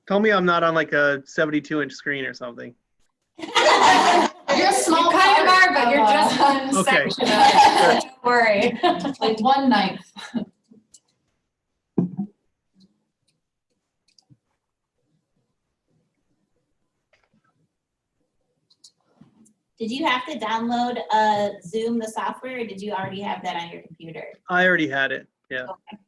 Tell me I'm not on like a 72-inch screen or something. You're a small You kind of are, but you're just one Okay. section of it. Don't worry. like 1/9. Did you have to download Zoom, the software, or did you already have that on your computer? I already had it. Yeah. Okay.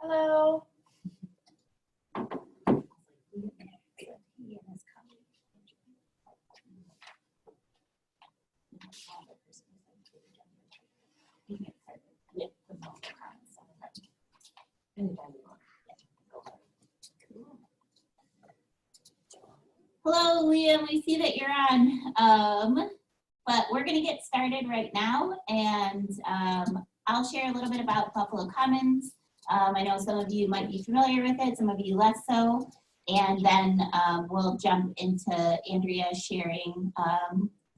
Hello. Hello, Liam. We see that you're on, but we're going to get started right now, and I'll share a little bit about Buffalo Commons. I know some of you might be familiar with it, some of you less so, and then we'll jump into Andrea sharing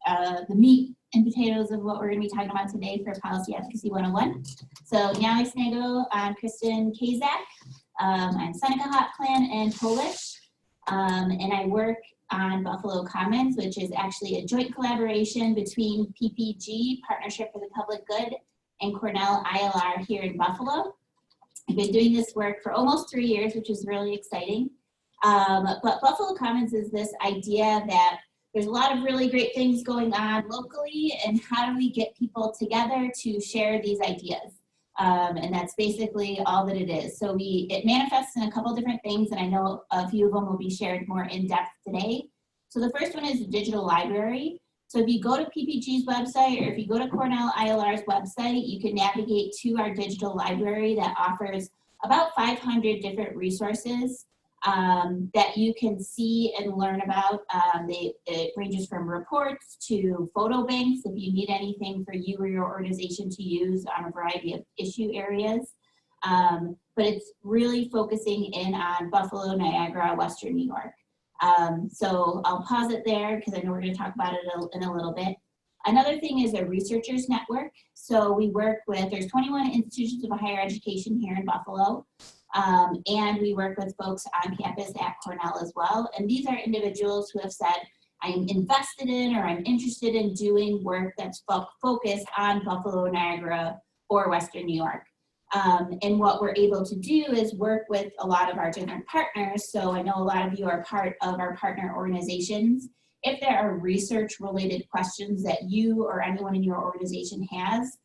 the meat and potatoes of what we're going to be talking about today for Policy Advocacy 101. So now it's going to go on Kristen Kazak. I'm Seneca Hot Clan and Polish, and I work on Buffalo Commons, which is actually a joint collaboration between PPG, Partnership for the Public Good, and Cornell ILR here in Buffalo. I've been doing this work for almost 3 years, which is really exciting. But Buffalo Commons is this idea that there's a lot of really great things going on locally, and how do we get people together to share these ideas? And that's basically all that it is. So it manifests in a couple different things, and I know a few of them will be shared more in depth today. So the first one is the digital library. So if you go to PPG's website, or if you go to Cornell ILR's website, you can navigate to our digital library that offers about 500 different resources that you can see and learn about. It ranges from reports to photo banks if you need anything for you or your organization to use on a variety of issue areas. But it's really focusing in on Buffalo, Niagara, Western New York. So I'll pause it there because I know we're going to talk about it in a little bit. Another thing is a researchers network. So we work with, there's 21 institutions of higher education here in Buffalo. And we work with folks on campus at Cornell as well. And these are individuals who have said, I'm invested in or I'm interested in doing work that's focused on Buffalo, Niagara, or Western New York. And what we're able to do is work with a lot of our different partners. So I know a lot of you are part of our partner organizations. If there are research related questions that you or anyone in your organization has,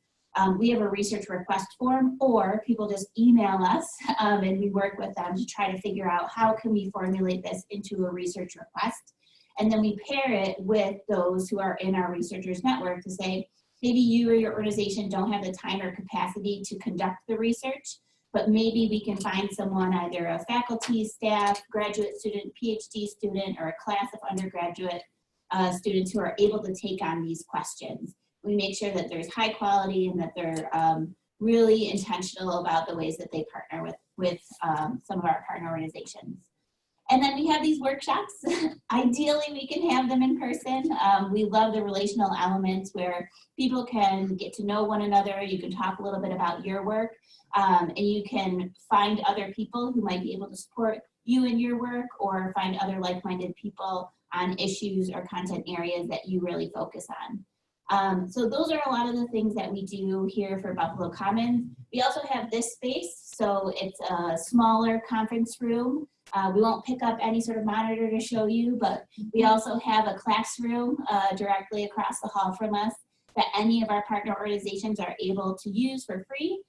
we have a research request form, or people just email us and we work with them to try to figure out how can we formulate this into a research request. And then we pair it with those who are in our researchers network to say, maybe you or your organization don't have the time or capacity to conduct the research, but maybe we can find someone, either a faculty, staff, graduate student, PhD student, or a class of undergraduate students who are able to take on these questions. We make sure that there's high quality and that they're really intentional about the ways that they partner with some of our partner organizations. And then we have these workshops. Ideally, we can have them in person. We love the relational elements where people can get to know one another. You can talk a little bit about your work, and you can find other people who might be able to support you in your work, or find other like-minded people on issues or content areas that you really focus on. So those are a lot of the things that we do here for Buffalo Commons. We also have this space, so it's a smaller conference room We won't pick up any sort of monitor to show you, but we also have a classroom directly across the hall from us that any of our partner organizations are able to use for free.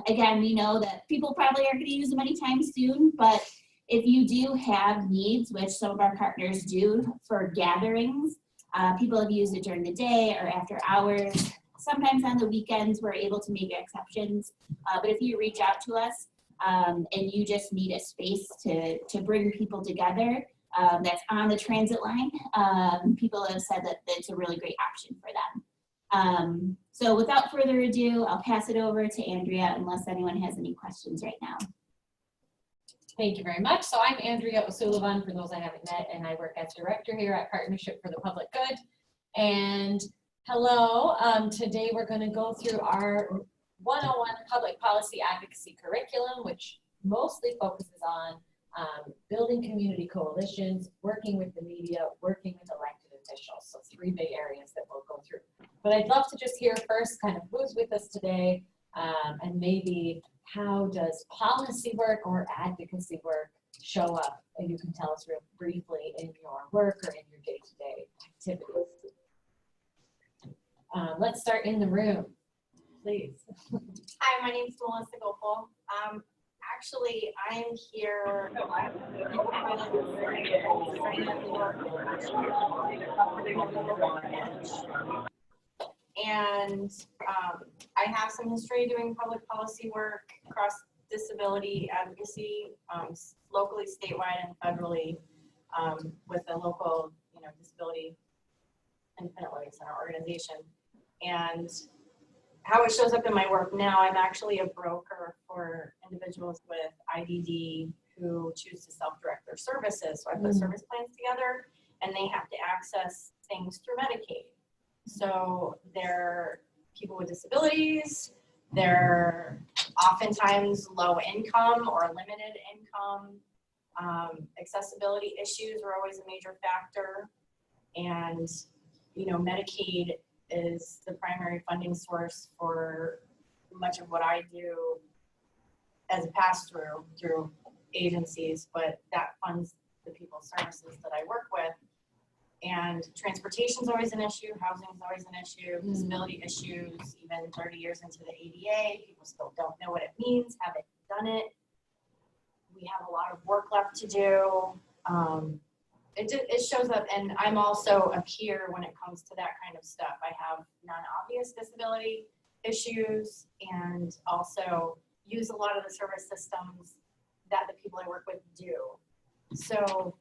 Again, we know that people probably aren't going to use them anytime soon, but if you do have needs, which some of our partners do for gatherings, people have used it during the day or after hours. Sometimes on the weekends, we're able to make exceptions. But if you reach out to us and you just need a space to bring people together that's on the transit line, people have said that it's a really great option for them. So without further ado, I'll pass it over to Andrea unless anyone has any questions right now. Thank you very much. So I'm Andrea O'Sullivan, for those I haven't met, and I work as director here at Partnership for the Public Good. And hello, today we're going to go through our 101 Public Policy Advocacy curriculum, which mostly focuses on building community coalitions, working with the media, working with elected officials. So 3 big areas that we'll go through. But I'd love to just hear first kind of who's with us today, and maybe how does policy work or advocacy work show up? And you can tell us real briefly in your work or in your day-to-day activities. Let's start in the room, please. Hi, my name is Melissa Gopal. Actually, I'm here and I have some history doing public policy work across disability advocacy, locally, statewide, and federally, with a local, disability independent living center organization. And how it shows up in my work now, I'm actually a broker for individuals with IDD who choose to self-direct their services. So I put service plans together, and they have to access things through Medicaid. So they're people with disabilities, they're oftentimes low income or limited income. Accessibility issues are always a major factor. And, Medicaid is the primary funding source for much of what I do as a pass-through through agencies, but that funds the people's services that I work with. And transportation is always an issue, housing is always an issue, disability issues, even 30 years into the ADA, people still don't know what it means, haven't done it. We have a lot of work left to do. It shows up, and I'm also a peer when it comes to that kind of stuff. I have non-obvious disability issues and also use a lot of the service systems that the people I work with do. So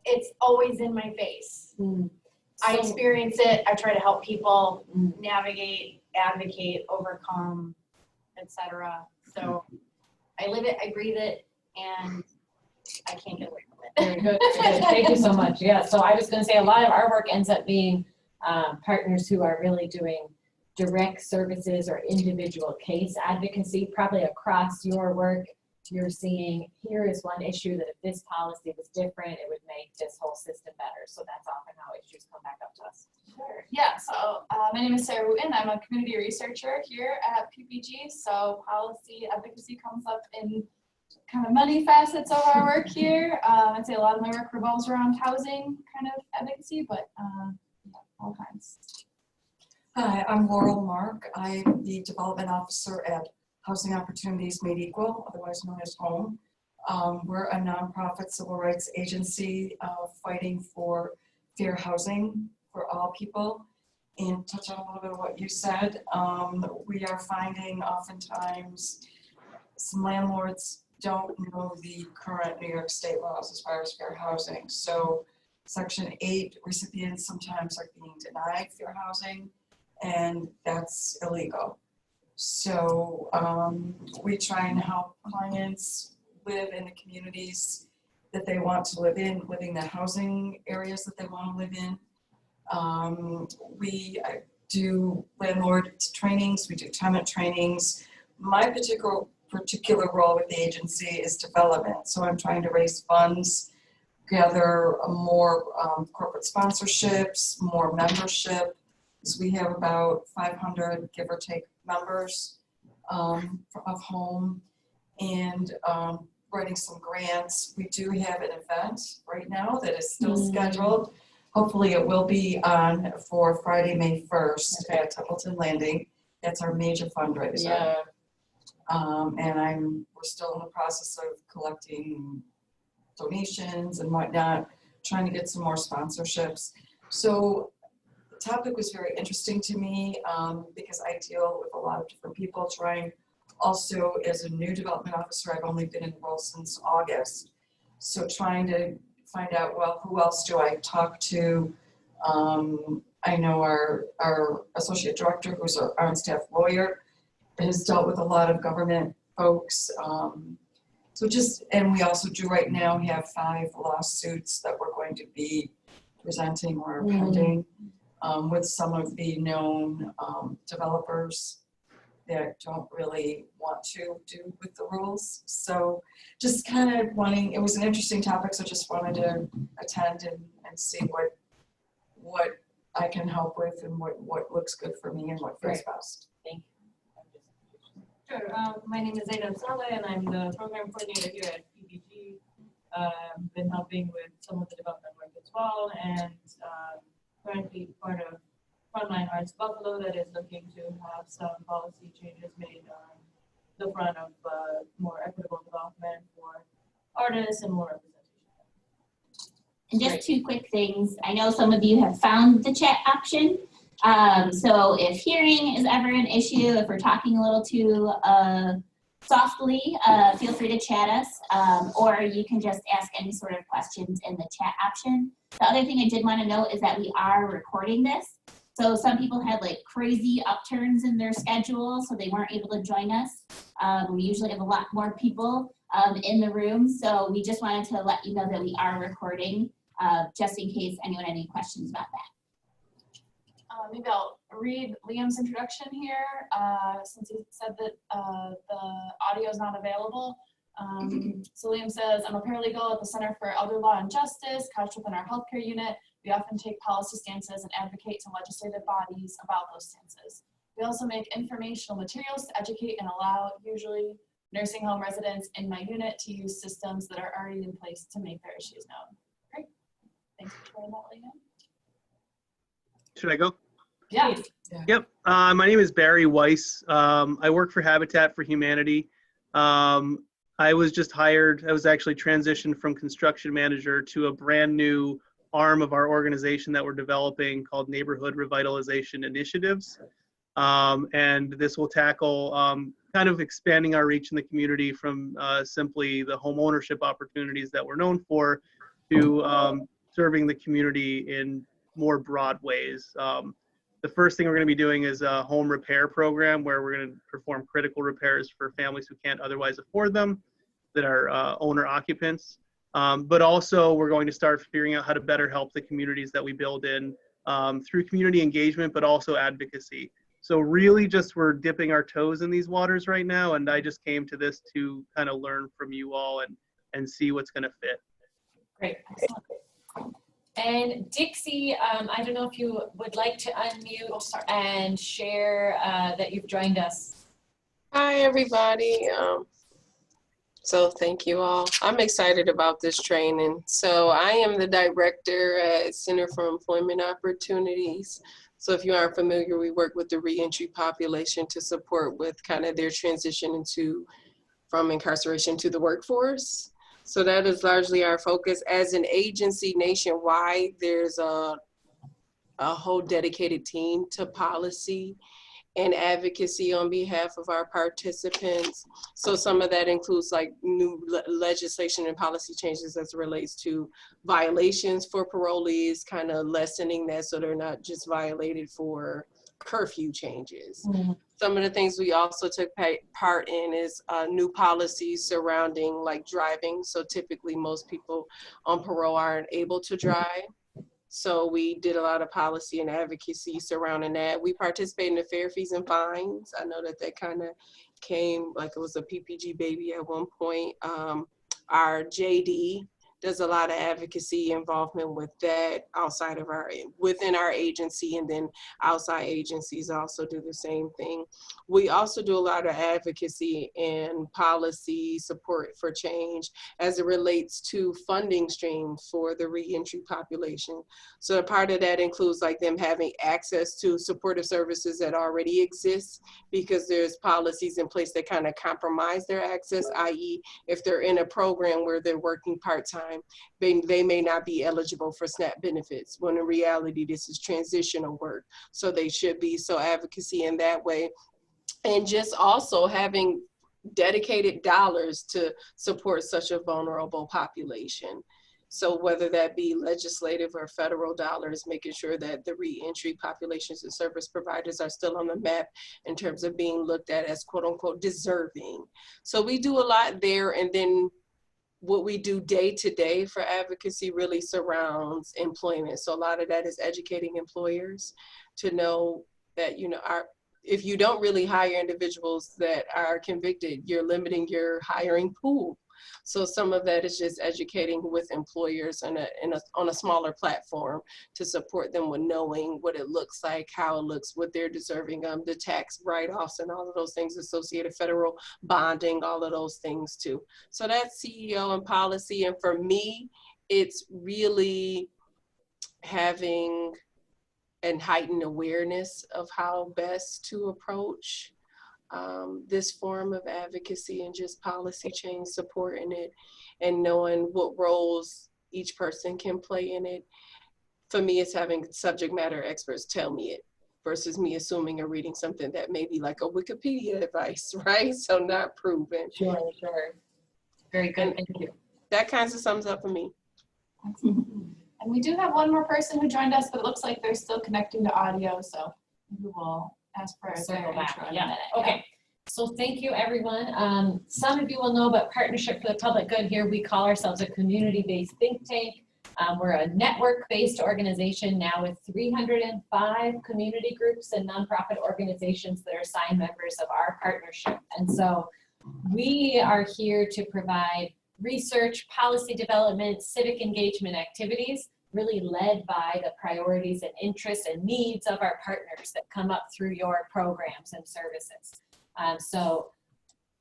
it's always in my face. I experience it. I try to help people navigate, advocate, overcome, etc. So I live it, I breathe it, and I can't get away from it. Very good. Very good. Thank you so much. Yeah, so I was going to say a lot of our work ends up being partners who are really doing direct services or individual case advocacy, probably across your work. You're seeing, here is one issue that if this policy was different, it would make this whole system better. So that's often how issues come back up to us. Sure. Yeah, so my name is Sarah Wooten. I'm a community researcher here at PPG. So policy advocacy comes up in kind of many facets of our work here. I'd say a lot of my work revolves around housing kind of advocacy, but all kinds. Hi, I'm Laurel Mark. I'm the development officer at Housing Opportunities Made Equal, otherwise known as HOME. We're a nonprofit civil rights agency fighting for fair housing for all people. And touch on a little bit of what you said, we are finding oftentimes some landlords don't know the current New York State laws as far as fair housing. So Section 8 recipients sometimes are being denied fair housing, and that's illegal. So we try and help clients live in the communities that they want to live in, living the housing areas that they want to live in. We do landlord trainings, we do tenant trainings. My particular role with the agency is development. So I'm trying to raise funds, gather more corporate sponsorships, more membership. So we have about 500, give or take, members of HOME, and writing some grants. We do have an event right now that is still scheduled. Hopefully it will be on for Friday, May 1st at Templeton Landing. That's our major fundraiser. Yeah. And we're still in the process of collecting donations and whatnot, trying to get some more sponsorships. So the topic was very interesting to me because I deal with a lot of different people trying. Also, as a new development officer, I've only been in the role since August. So trying to find out, well, who else do I talk to? I know our associate director, who's our on-staff lawyer, has dealt with a lot of government folks. And we also do right now have 5 lawsuits that we're going to be presenting or pending with some of the known developers that don't really want to do with the rules. So just kind of wanting, it was an interesting topic, so just wanted to attend and see what I can help with and what looks good for me and what feels best. Thank you. Sure. My name is Zainab Saleh, and I'm the program coordinator here at PBG. Been helping with some of the development work as well, and currently part of Frontline Arts Buffalo that is looking to have some policy changes made on the front of more equitable development for artists and more representation. And just 2 quick things. I know some of you have found the chat option. So if hearing is ever an issue, if we're talking a little too softly, feel free to chat us, or you can just ask any sort of questions in the chat option. The other thing I did want to note is that we are recording this. So some people had like crazy upturns in their schedule, so they weren't able to join us. We usually have a lot more people in the room, so we just wanted to let you know that we are recording, just in case anyone had any questions about that. Maybe I'll read Liam's introduction here, since he said that the audio is not available. So Liam says, I'm a paralegal at the Center for Elder Law and Justice, couched within our healthcare unit. We often take policy stances and advocate to legislative bodies about those stances. We also make informational materials to educate and allow usually nursing home residents in my unit to use systems that are already in place to make their issues known. Great. Thanks for sharing that, Liam. Should I go? Yeah. Yep. My name is Barry Weiss. I work for Habitat for Humanity. I was just hired. I was actually transitioned from construction manager to a brand new arm of our organization that we're developing called Neighborhood Revitalization Initiatives. And this will tackle kind of expanding our reach in the community from simply the home ownership opportunities that we're known for to serving the community in more broad ways. The first thing we're going to be doing is a home repair program where we're going to perform critical repairs for families who can't otherwise afford them, that are owner occupants. But also we're going to start figuring out how to better help the communities that we build in through community engagement, but also advocacy. So really just we're dipping our toes in these waters right now. And I just came to this to kind of learn from you all and see what's going to fit. Great. Excellent. And Dixie, I don't know if you would like to unmute and share that you've joined us. Hi, everybody. So thank you all. I'm excited about this training. So I am the director at Center for Employment Opportunities. So if you aren't familiar, we work with the reentry population to support with kind of their transition from incarceration to the workforce. So that is largely our focus. As an agency nationwide, there's a whole dedicated team to policy and advocacy on behalf of our participants. So some of that includes like new legislation and policy changes as it relates to violations for parolees, kind of lessening that so they're not just violated for curfew changes. Mm-hmm. Some of the things we also took part in is new policies surrounding like driving. So typically most people on parole aren't able to drive. So we did a lot of policy and advocacy surrounding that. We participated in the fair fees and fines. I know that kind of came like it was a PPG baby at one point. Our JD does a lot of advocacy involvement with that outside of within our agency, and then outside agencies also do the same thing. We also do a lot of advocacy and policy support for change as it relates to funding streams for the reentry population. So a part of that includes like them having access to supportive services that already exist, because there's policies in place that kind of compromise their access, i.e. if they're in a program where they're working part-time, they may not be eligible for SNAP benefits, when in reality this is transitional work. So they should be. So advocacy in that way. And just also having dedicated dollars to support such a vulnerable population. So whether that be legislative or federal dollars, making sure that the reentry populations and service providers are still on the map in terms of being looked at as quote unquote deserving. So we do a lot there. And then what we do day to day for advocacy really surrounds employment. So a lot of that is educating employers to know that, you know, if you don't really hire individuals that are convicted, you're limiting your hiring pool. So some of that is just educating with employers on a smaller platform to support them with knowing what it looks like, how it looks, what they're deserving, the tax write-offs and all of those things associated, federal bonding, all of those things too. So that's CEO and policy. And for me, it's really having and heightened awareness of how best to approach this form of advocacy and just policy change support in it, and knowing what roles each person can play in it. For me, it's having subject matter experts tell me it versus me assuming or reading something that may be like a Wikipedia advice, right? So not proven. Sure. Very good, thank you. That kind of sums up for me. And we do have one more person who joined us, but it looks like they're still connecting to audio, so we will ask for their Circle back, intro in a yeah, minute. okay. So thank you, everyone. Some of you will know, but Partnership for the Public Good here, we call ourselves a community-based think tank. We're a network-based organization now with 305 community groups and nonprofit organizations that are signed members of our partnership. And so we are here to provide research, policy development, civic engagement activities, really led by the priorities and interests and needs of our partners that come up through your programs and services. So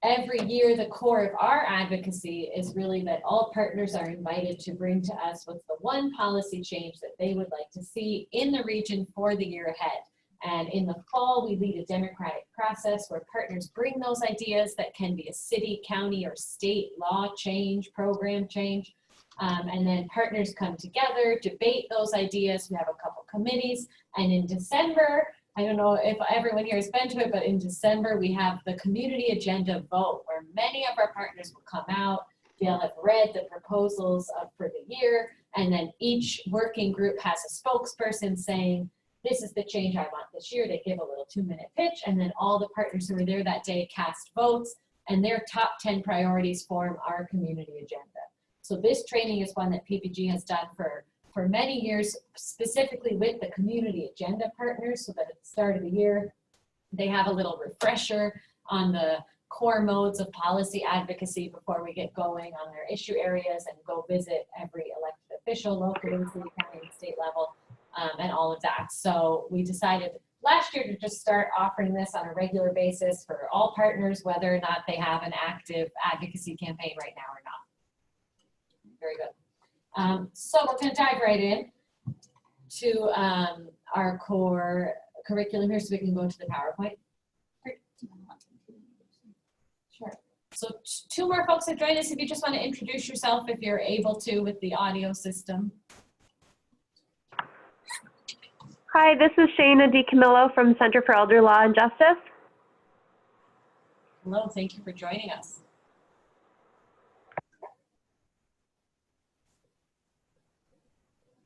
every year, the core of our advocacy is really that all partners are invited to bring to us what's the one policy change that they would like to see in the region for the year ahead. And in the fall, we lead a democratic process where partners bring those ideas that can be a city, county, or state law change, program change. And then partners come together, debate those ideas. We have a couple committees. And in December, I don't know if everyone here has been to it, but in December, we have the community agenda vote where many of our partners will come out. They'll have read the proposals for the year. And then each working group has a spokesperson saying, this is the change I want this year. They give a little 2-minute pitch, and then all the partners who are there that day cast votes, and their top 10 priorities form our community agenda. So this training is one that PPG has done for many years, specifically with the community agenda partners, so that at the start of the year, they have a little refresher on the core modes of policy advocacy before we get going on their issue areas and go visit every elected official locally, city, county, and state level. And all of that. So we decided last year to just start offering this on a regular basis for all partners, whether or not they have an active advocacy campaign right now or not. Very good. So we're going to dive right in to our core curriculum here so we can go to the PowerPoint. Sure. So 2 more folks have joined us. If you just want to introduce yourself, if you're able to, with the audio system. Hi, this is Shayna DiCamillo from Center for Elder Law and Justice. Hello, thank you for joining us.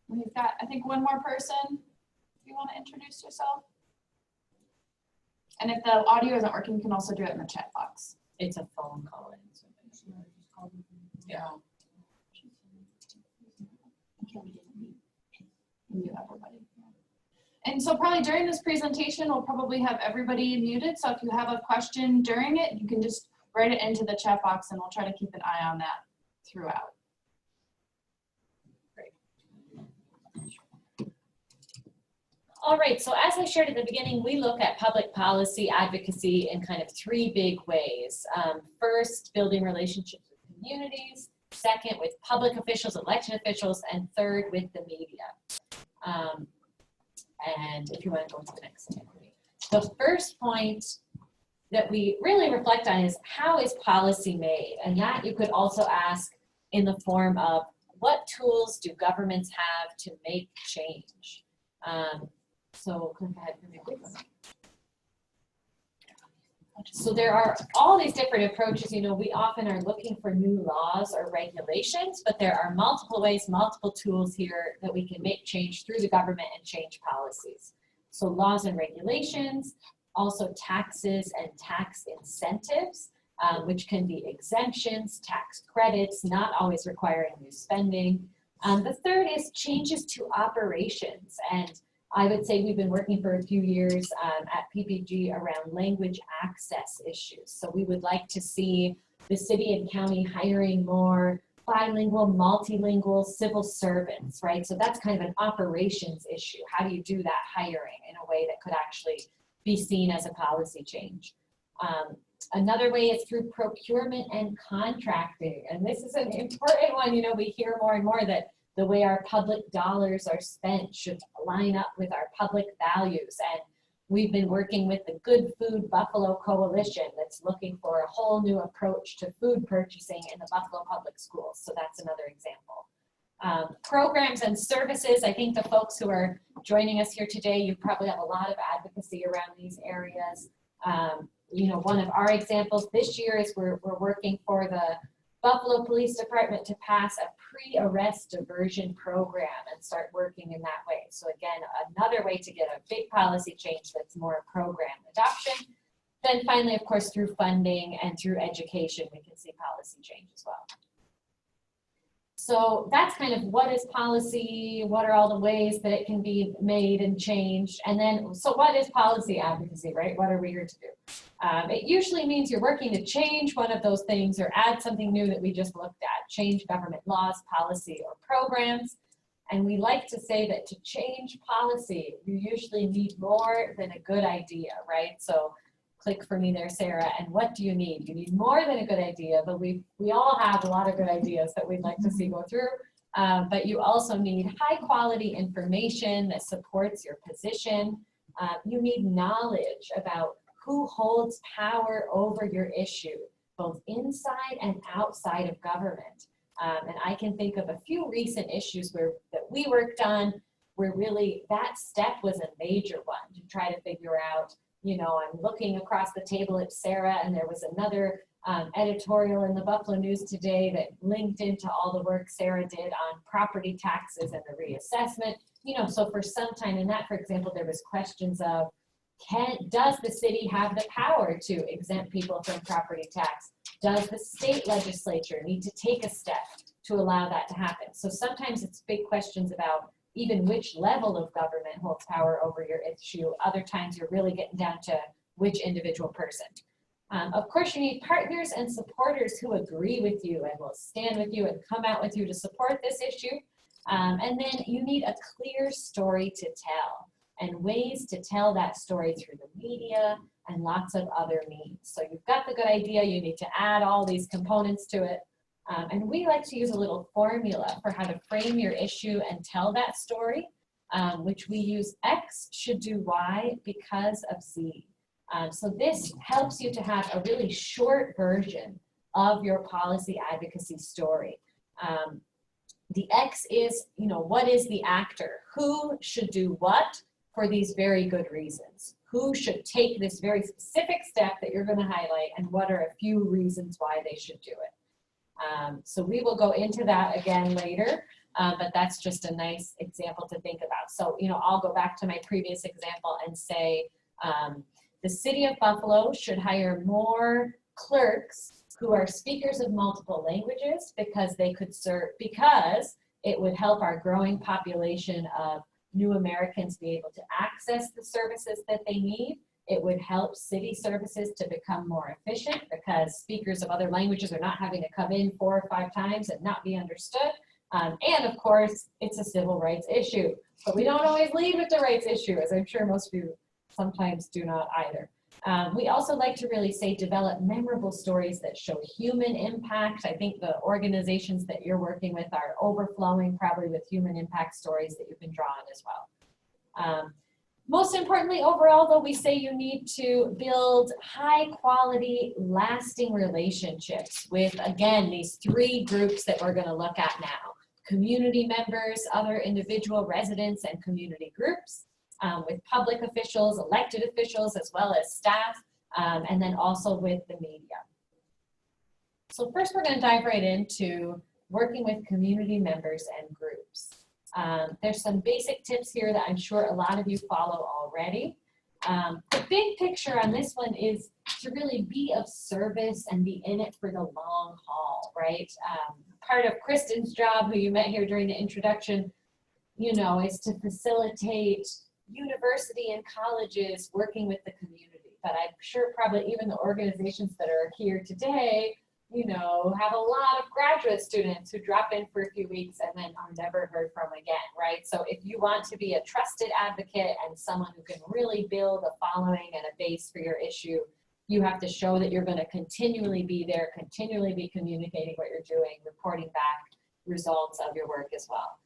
We've got, I think, one more person. If you want to introduce yourself. And if the audio isn't working, you can also do it in the chat box. It's a phone call in. So Yeah. Mute everybody. And so probably during this presentation, we'll probably have everybody muted. So if you have a question during it, you can just write it into the chat box and we'll try to keep an eye on that throughout. All right, so as I shared at the beginning, we look at public policy advocacy in kind of three big ways. First, building relationships with communities. Second, with public officials, elected officials, and third, with the media. And if you want to go to the next slide. The first point that we really reflect on is how is policy made? And that you could also ask in the form of what tools do governments have to make change? So click ahead for me, please. So there are all these different approaches. You know, we often are looking for new laws or regulations, but there are multiple ways, multiple tools here that we can make change through the government and change policies. So laws and regulations, also taxes and tax incentives, which can be exemptions, tax credits, not always requiring new spending. The third is changes to operations. And I would say we've been working for a few years at PPG around language access issues. So we would like to see the city and county hiring more bilingual, multilingual civil servants, right? So that's kind of an operations issue. How do you do that hiring in a way that could actually be seen as a policy change? Another way is through procurement and contracting. And this is an important one. You know, we hear more and more that the way our public dollars are spent should line up with our public values. And we've been working with the Good Food Buffalo Coalition that's looking for a whole new approach to food purchasing in the Buffalo Public Schools. So that's another example. Programs and services, I think the folks who are joining us here today, you probably have a lot of advocacy around these areas. You know, one of our examples this year is we're working for the Buffalo Police Department to pass a pre-arrest diversion program and start working in that way. So again, another way to get a big policy change that's more program adoption. Then finally, of course, through funding and through education, we can see policy change as well. So that's kind of what is policy, what are all the ways that it can be made and changed, and then, so what is policy advocacy, right? What are we here to do? It usually means you're working to change one of those things or add something new that we just looked at, change government laws, policy, or programs. And we like to say that to change policy, you usually need more than a good idea, right? So click for me there, Sarah. And what do you need? You need more than a good idea, but we all have a lot of good ideas that we'd like to see go through. But you also need high quality information that supports your position. You need knowledge about who holds power over your issue, both inside and outside of government. And I can think of a few recent issues that we worked on where really that step was a major one to try to figure out, you know, I'm looking across the table at Sarah, and there was another editorial in the Buffalo News today that linked into all the work Sarah did on property taxes and the reassessment. You know, so for some time in that, for example, there was questions of, does the city have the power to exempt people from property tax? Does the state legislature need to take a step to allow that to happen? So sometimes it's big questions about even which level of government holds power over your issue. Other times you're really getting down to which individual person. Of course, you need partners and supporters who agree with you and will stand with you and come out with you to support this issue. And then you need a clear story to tell and ways to tell that story through the media and lots of other means. So you've got the good idea, you need to add all these components to it. And we like to use a little formula for how to frame your issue and tell that story, which we use X should do Y because of Z. So this helps you to have a really short version of your policy advocacy story. The X is, you know, what is the actor? Who should do what for these very good reasons? Who should take this very specific step that you're going to highlight, and what are a few reasons why they should do it? So we will go into that again later, but that's just a nice example to think about. So, you know, I'll go back to my previous example and say the city of Buffalo should hire more clerks who are speakers of multiple languages because they could serve, because it would help our growing population of new Americans be able to access the services that they need. It would help city services to become more efficient because speakers of other languages are not having to come in 4 or 5 times and not be understood. And of course, it's a civil rights issue, but we don't always lead with the rights issue, as I'm sure most of you sometimes do not either. We also like to really say develop memorable stories that show human impact. I think the organizations that you're working with are overflowing probably with human impact stories that you can draw on as well. Most importantly, overall, though, we say you need to build high quality, lasting relationships with, again, these three groups that we're going to look at now: community members, other individual residents, and community groups, with public officials, elected officials, as well as staff, and then also with the media. So first, we're going to dive right into working with community members and groups. There's some basic tips here that I'm sure a lot of you follow already. The big picture on this one is to really be of service and be in it for the long haul, right? Part of Kristen's job, who you met here during the introduction, you know, is to facilitate university and colleges working with the community. But I'm sure probably even the organizations that are here today, you know, have a lot of graduate students who drop in for a few weeks and then are never heard from again, right? So if you want to be a trusted advocate and someone who can really build a following and a base for your issue, you have to show that you're going to continually be there, continually be communicating what you're doing, reporting back results of your work as well.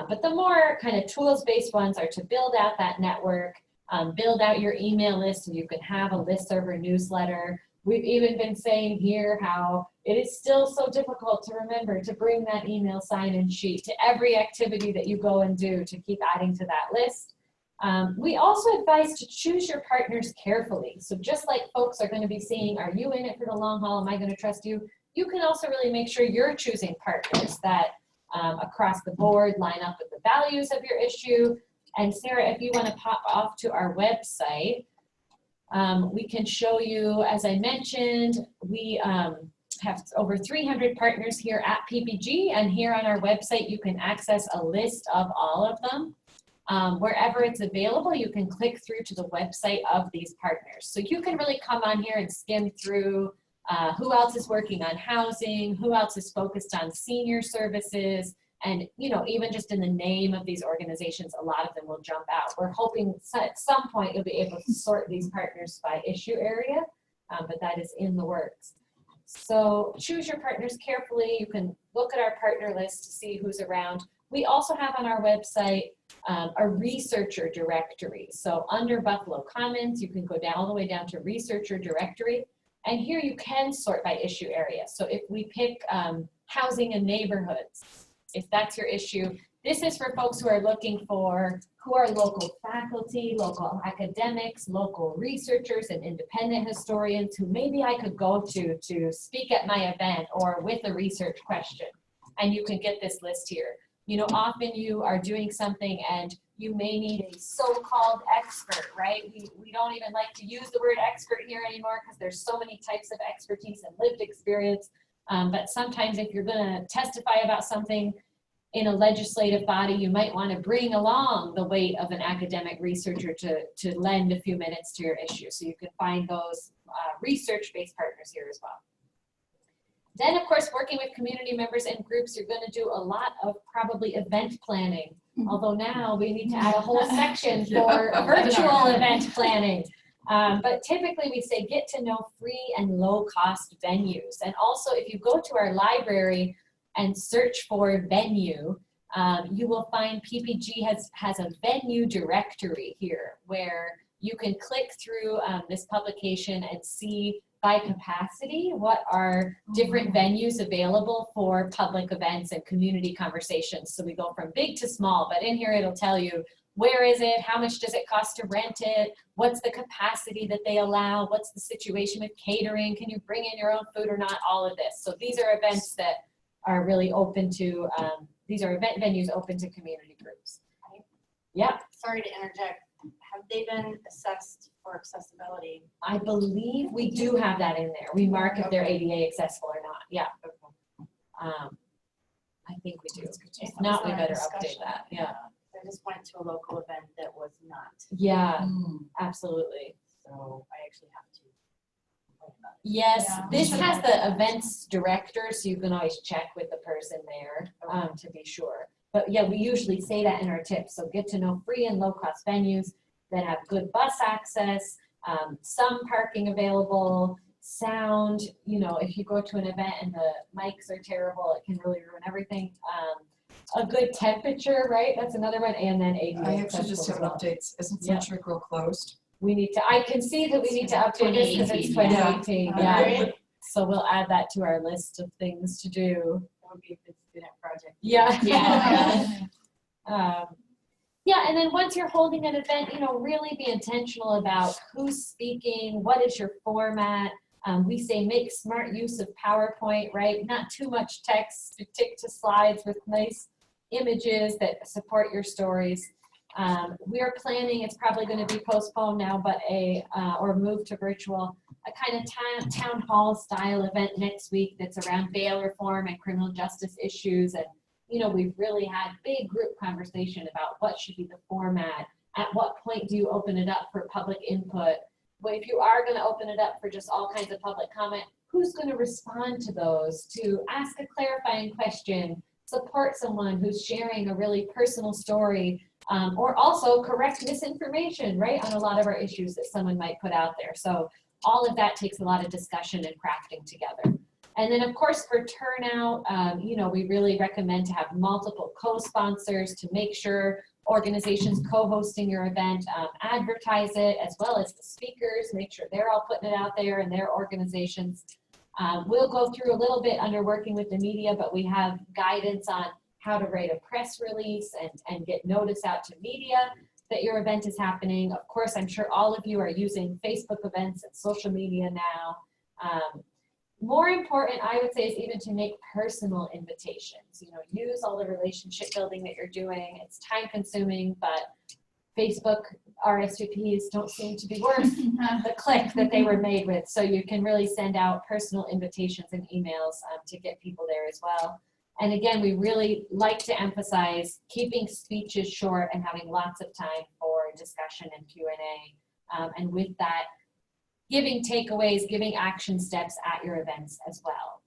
But the more kind of tools-based ones are to build out that network, build out your email list so you can have a listserv or newsletter. We've even been saying here how it is still so difficult to remember to bring that email sign-in sheet to every activity that you go and do to keep adding to that list. We also advise to choose your partners carefully. So just like folks are going to be seeing, are you in it for the long haul? Am I going to trust you? You can also really make sure you're choosing partners that across the board line up with the values of your issue. And Sarah, if you want to pop off to our website, we can show you, as I mentioned, we have over 300 partners here at PPG, and here on our website you can access a list of all of them. Wherever it's available, you can click through to the website of these partners. So you can really come on here and skim through who else is working on housing, who else is focused on senior services, and you know, even just in the name of these organizations, a lot of them will jump out. We're hoping at some point you'll be able to sort these partners by issue area, but that is in the works. So choose your partners carefully. You can look at our partner list to see who's around. We also have on our website a researcher directory. So under Buffalo Commons, you can go down all the way down to researcher directory. And here you can sort by issue area. So if we pick housing and neighborhoods, if that's your issue, this is for folks who are looking for who are local faculty, local academics, local researchers, and independent historians who maybe I could go to speak at my event or with a research question. And you can get this list here. You know, often you are doing something and you may need a so-called expert, right? We don't even like to use the word expert here anymore because there's so many types of expertise and lived experience. But sometimes if you're going to testify about something in a legislative body, you might want to bring along the weight of an academic researcher to lend a few minutes to your issue. So you can find those research-based partners here as well. Then, of course, working with community members and groups, you're going to do a lot of probably event planning. Although now we need to add a whole section for virtual event planning. But typically we say get to know free and low cost venues. And also if you go to our library and search for venue, you will find PPG has a venue directory here where you can click through this publication and see by capacity what are different venues available for public events and community conversations. So we go from big to small, but in here it'll tell you where is it, how much does it cost to rent it, what's the capacity that they allow, what's the situation with catering, can you bring in your own food or not, all of this. So these are events that are really open to, these are event venues open to community groups. Yep. Sorry to interject. Have they been assessed for accessibility? I believe we do have that in there. We mark if they're ADA accessible or not. Yeah. I think we do. If not, we better update that. Yeah. I just went to a local event that was not. Yeah, absolutely. So I actually have to complain about Yes, Yeah. this has the events director, so you can always check with the person there to be sure. But yeah, we usually say that in our tips. So get to know free and low cost venues that have good bus access, some parking available, sound. You know, if you go to an event and the mics are terrible, it can really ruin everything. A good temperature, right? That's another one. And then ADA. I actually just have accessible as well. updates. Isn't Yeah. Century Grill closed? We need to, I can see that we need to update this because it's 2018, 2018, yeah. yeah. So we'll add that to our list of things to do. That would be a good student project. Yeah. Yeah. Yeah, and then once you're holding an event, you know, really be intentional about who's speaking, what is your format. We say make smart use of PowerPoint, right? Not too much text, stick to slides with nice images that support your stories. We are planning, it's probably going to be postponed now, but or moved to virtual, a kind of town hall style event next week that's around bail reform and criminal justice issues. And, you know, we've really had big group conversation about what should be the format. At what point do you open it up for public input? Well, if you are going to open it up for just all kinds of public comment, who's going to respond to those, to ask a clarifying question, support someone who's sharing a really personal story, or also correct misinformation, right, on a lot of our issues that someone might put out there. So all of that takes a lot of discussion and crafting together. And then, of course, for turnout, you know, we really recommend to have multiple co-sponsors to make sure organizations co-hosting your event advertise it, as well as the speakers, make sure they're all putting it out there in their organizations. We'll go through a little bit under working with the media, but we have guidance on how to write a press release and get notice out to media that your event is happening. Of course, I'm sure all of you are using Facebook events and social media now. More important, I would say, is even to make personal invitations. You know, use all the relationship building that you're doing. It's time consuming, but Facebook RSVPs don't seem to be worth the click that they were made with. So you can really send out personal invitations and emails to get people there as well. And again, we really like to emphasize keeping speeches short and having lots of time for discussion and Q&A. And with that, giving takeaways, giving action steps at your events as well.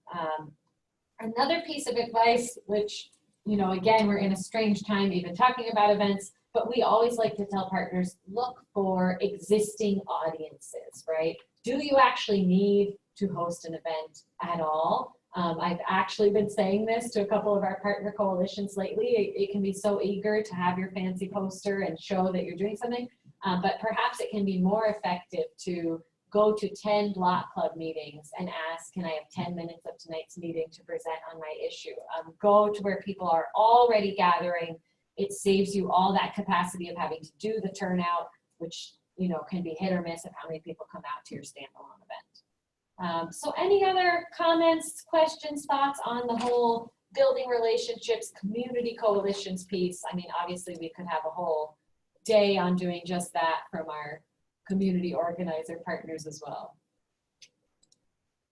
Another piece of advice, which, you know, again, we're in a strange time even talking about events, but we always like to tell partners, look for existing audiences, right? Do you actually need to host an event at all? I've actually been saying this to a couple of our partner coalitions lately. It can be so eager to have your fancy poster and show that you're doing something, but perhaps it can be more effective to go to 10 block club meetings and ask, can I have 10 minutes of tonight's meeting to present on my issue? Go to where people are already gathering. It saves you all that capacity of having to do the turnout, which, you know, can be hit or miss of how many people come out to your standalone event. So any other comments, questions, thoughts on the whole building relationships, community coalitions piece? I mean, obviously we could have a whole day on doing just that from our community organizer partners as well.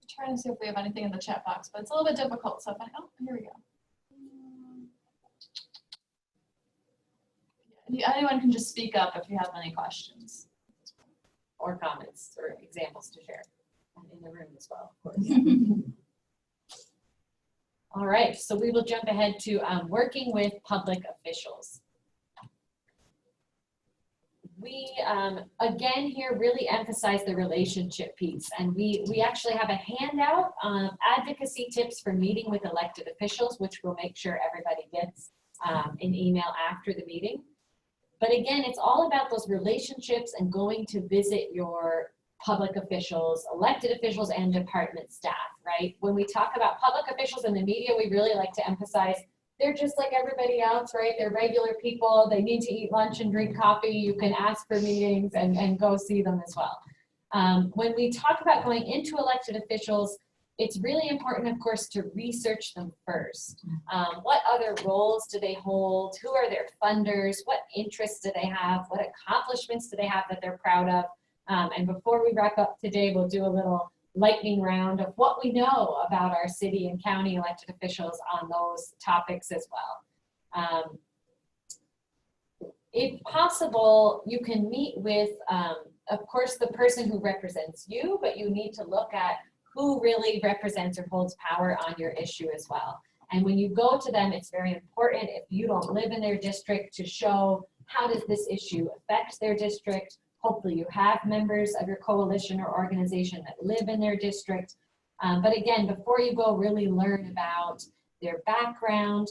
I'm trying to see if we have anything in the chat box, but it's a little bit difficult. So if oh, here we go. Anyone can just speak up if you have any questions. Or comments or examples to share in the room as well, of course. All right, so we will jump ahead to working with public officials. We, again, here really emphasize the relationship piece, and we actually have a handout on advocacy tips for meeting with elected officials, which we'll make sure everybody gets an email after the meeting. But again, it's all about those relationships and going to visit your public officials, elected officials, and department staff, right? When we talk about public officials in the media, we really like to emphasize they're just like everybody else, right? They're regular people. They need to eat lunch and drink coffee. You can ask for meetings and go see them as well. When we talk about going into elected officials, it's really important, of course, to research them first. What other roles do they hold? Who are their funders? What interests do they have? What accomplishments do they have that they're proud of? And before we wrap up today, we'll do a little lightning round of what we know about our city and county elected officials on those topics as well. If possible, you can meet with, of course, the person who represents you, but you need to look at who really represents or holds power on your issue as well. And when you go to them, it's very important, if you don't live in their district, to show how does this issue affect their district. Hopefully you have members of your coalition or organization that live in their district. But again, before you go, really learn about their background.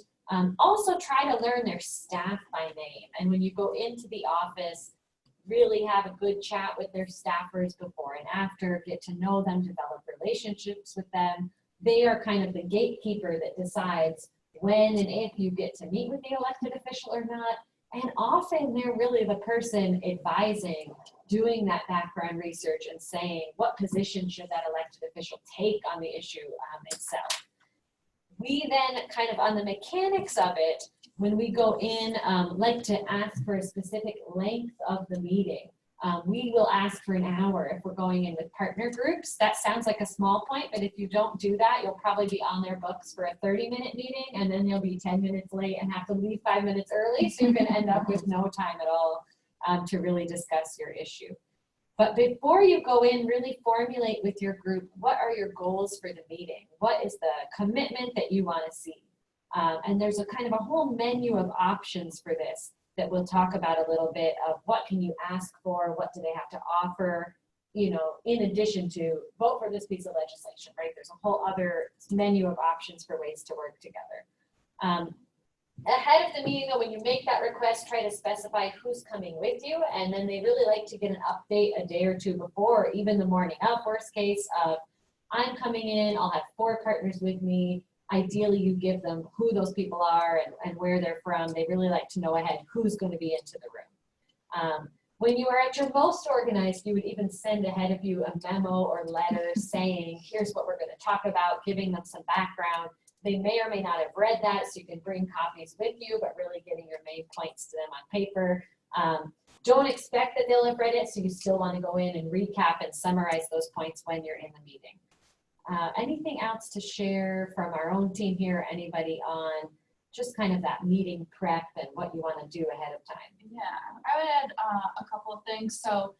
Also try to learn their staff by name. And when you go into the office, really have a good chat with their staffers before and after, get to know them, develop relationships with them. They are kind of the gatekeeper that decides when and if you get to meet with the elected official or not. And often they're really the person advising, doing that background research and saying, what position should that elected official take on the issue itself. We then kind of on the mechanics of it, when we go in, like to ask for a specific length of the meeting. We will ask for an hour if we're going in with partner groups. That sounds like a small point, but if you don't do that, you'll probably be on their books for a 30-minute meeting, and then you'll be 10 minutes late and have to leave 5 minutes early. So you're gonna end up with no time at all to really discuss your issue. But before you go in, really formulate with your group, what are your goals for the meeting? What is the commitment that you want to see? And there's a kind of a whole menu of options for this that we'll talk about a little bit of what can you ask for, what do they have to offer, you know, in addition to vote for this piece of legislation, right? There's a whole other menu of options for ways to work together. Ahead of the meeting, though, when you make that request, try to specify who's coming with you, and then they really like to get an update a day or two before, or even the morning of, worst case, of I'm coming in, I'll have 4 partners with me. Ideally, you give them who those people are and where they're from. They really like to know ahead who's going to be into the room. When you are at your most organized, you would even send ahead of you a memo or letter saying, here's what we're going to talk about, giving them some background. They may or may not have read that, so you can bring copies with you, but really getting your main points to them on paper. Don't expect that they'll have read it, so you still want to go in and recap and summarize those points when you're in the meeting. Anything else to share from our own team here? Anybody on just kind of that meeting prep and what you want to do ahead of time? Yeah, I would add a couple of things. So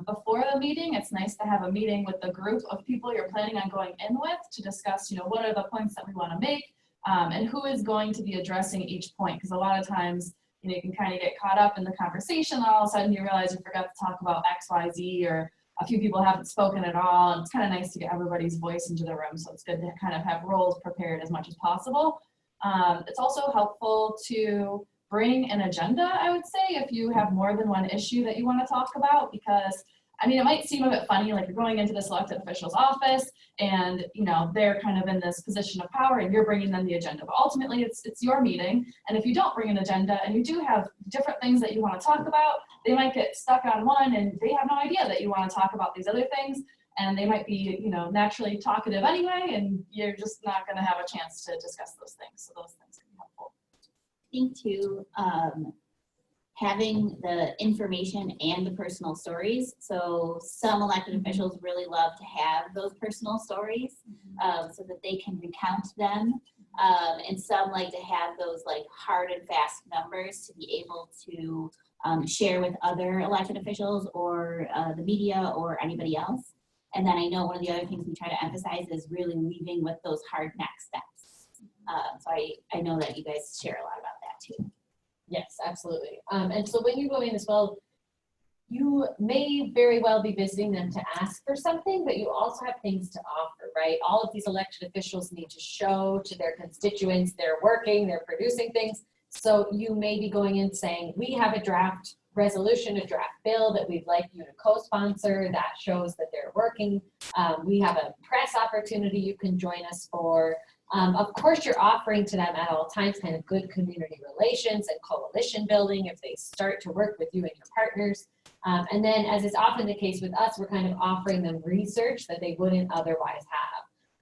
before the meeting, it's nice to have a meeting with the group of people you're planning on going in with to discuss, you know, what are the points that we want to make and who is going to be addressing each point. Because a lot of times, you know, you can kind of get caught up in the conversation and all of a sudden you realize you forgot to talk about X, Y, Z, or a few people haven't spoken at all. And it's kind of nice to get everybody's voice into the room. So it's good to kind of have roles prepared as much as possible. It's also helpful to bring an agenda, I would say, if you have more than one issue that you want to talk about, because I mean, it might seem a bit funny, like you're going into this elected official's office and, you know, they're kind of in this position of power and you're bringing them the agenda. But ultimately, it's your meeting. And if you don't bring an agenda and you do have different things that you want to talk about, they might get stuck on one and they have no idea that you want to talk about these other things. And they might be, you know, naturally talkative anyway, and you're just not going to have a chance to discuss those things. So those things can be helpful. I think too, having the information and the personal stories. So some elected officials really love to have those personal stories so that they can recount them. And some like to have those like hard and fast numbers to be able to share with other elected officials or the media or anybody else. And then I know one of the other things we try to emphasize is really leaving with those hard next steps. So I know that you guys share a lot about that too. Yes, absolutely. And so when you go in as well, you may very well be visiting them to ask for something, but you also have things to offer, right? All of these elected officials need to show to their constituents they're working, they're producing things. So you may be going in saying, we have a draft resolution, a draft bill that we'd like you to co-sponsor. That shows that they're working. We have a press opportunity you can join us for. Of course, you're offering to them at all times kind of good community relations and coalition building if they start to work with you and your partners. And then, as is often the case with us, we're kind of offering them research that they wouldn't otherwise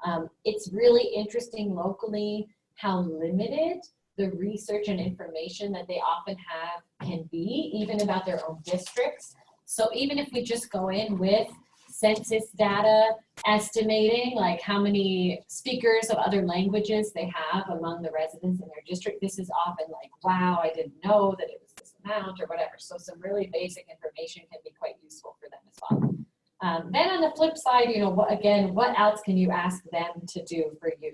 have. It's really interesting locally how limited the research and information that they often have can be, even about their own districts. So even if we just go in with census data estimating like how many speakers of other languages they have among the residents in their district, this is often like, wow, I didn't know that it was this amount or whatever. So some really basic information can be quite useful for them as well. Then on the flip side, you know, what else can you ask them to do for you?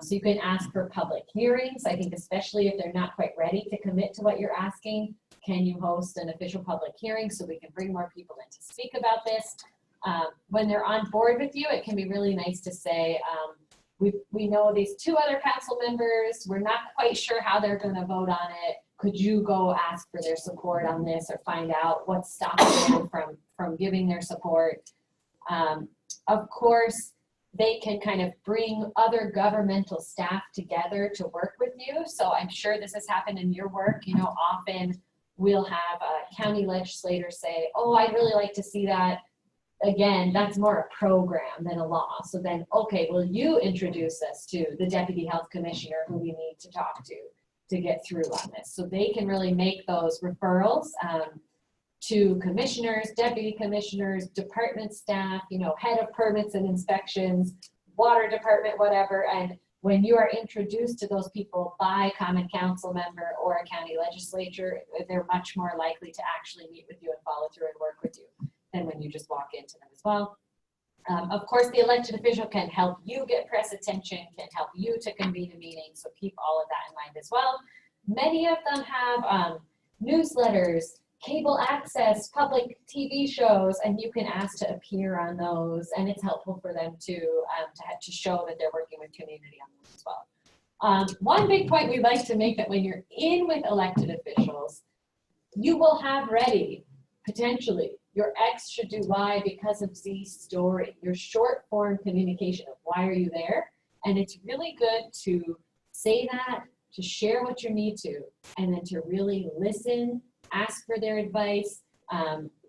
So you can ask for public hearings. I think especially if they're not quite ready to commit to what you're asking, can you host an official public hearing so we can bring more people in to speak about this? When they're on board with you, it can be really nice to say, we know these 2 other council members, we're not quite sure how they're gonna vote on it. Could you go ask for their support on this or find out what's stopping them from giving their support? Of course, they can kind of bring other governmental staff together to work with you. So I'm sure this has happened in your work. You know, often we'll have a county legislator say, oh, I'd really like to see that. Again, that's more a program than a law. So then, okay, will you introduce us to the deputy health commissioner who we need to talk to get through on this? So they can really make those referrals to commissioners, deputy commissioners, department staff, you know, head of permits and inspections, water department, whatever. And when you are introduced to those people by a common council member or a county legislature, they're much more likely to actually meet with you and follow through and work with you than when you just walk into them as well. Of course, the elected official can help you get press attention, can help you to convene a meeting, so keep all of that in mind as well. Many of them have newsletters, cable access, public TV shows, and you can ask to appear on those, and it's helpful for them to show that they're working with community on those as well. One big point we like to make that when you're in with elected officials, you will have ready, potentially, your X should do Y because of Z story, your short form communication of why are you there. And it's really good to say that, to share what you need to, and then to really listen, ask for their advice.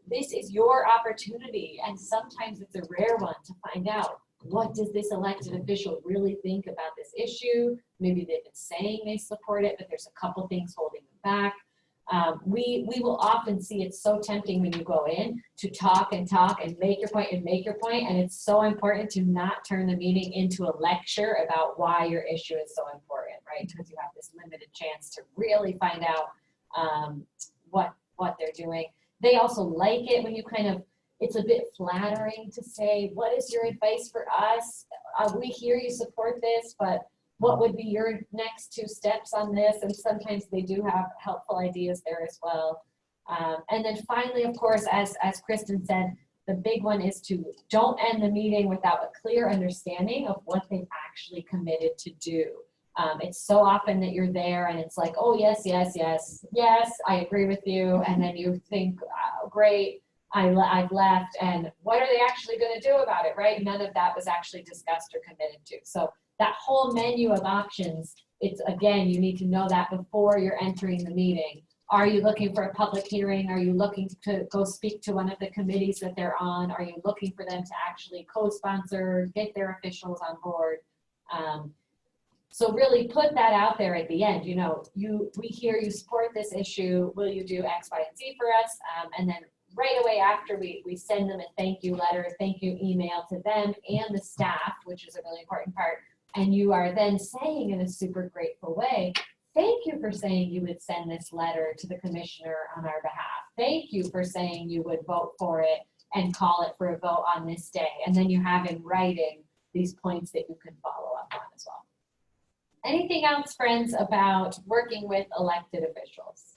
This is your opportunity, and sometimes it's a rare one to find out, what does this elected official really think about this issue? Maybe they've been saying they support it, but there's a couple things holding them back. We will often see it's so tempting when you go in to talk and make your point, and it's so important to not turn the meeting into a lecture about why your issue is so important, right? Because you have this limited chance to really find out what they're doing. They also like it when you kind of, it's a bit flattering to say, what is your advice for us? We hear you support this, but what would be your next 2 steps on this? And sometimes they do have helpful ideas there as well. And then finally, of course, as Kristen said, the big one is to don't end the meeting without a clear understanding of what they've actually committed to do. It's so often that you're there and it's like, oh, yes, I agree with you. And then you think, oh, great, I've left. And what are they actually going to do about it, right? None of that was actually discussed or committed to. So that whole menu of options, it's, again, you need to know that before you're entering the meeting. Are you looking for a public hearing? Are you looking to go speak to one of the committees that they're on? Are you looking for them to actually co-sponsor, get their officials on board? So really put that out there at the end. You know, we hear you support this issue. Will you do X, Y, and Z for us? And then right away after we send them a thank you letter, thank you email to them and the staff, which is a really important part. And you are then saying in a super grateful way, thank you for saying you would send this letter to the commissioner on our behalf. Thank you for saying you would vote for it and call it for a vote on this day. And then you have in writing these points that you can follow up on as well. Anything else, friends, about working with elected officials?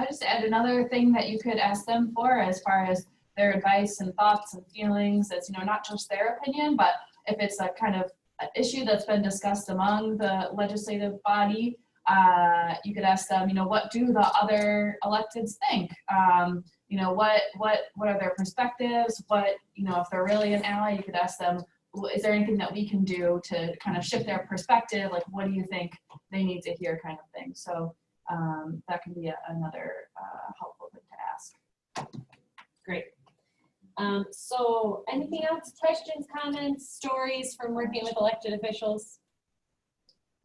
Just add another thing that you could ask them for as far as their advice and thoughts and feelings. That's, you know, not just their opinion, but if it's a kind of an issue that's been discussed among the legislative body, you could ask them, you know, what do the other electeds think? You know, what are their perspectives? What, you know, if they're really an ally, you could ask them, is there anything that we can do to kind of shift their perspective? Like, what do you think they need to hear, kind of thing? So that can be another helpful thing to ask. Great. So anything else, questions, comments, stories from working with elected officials?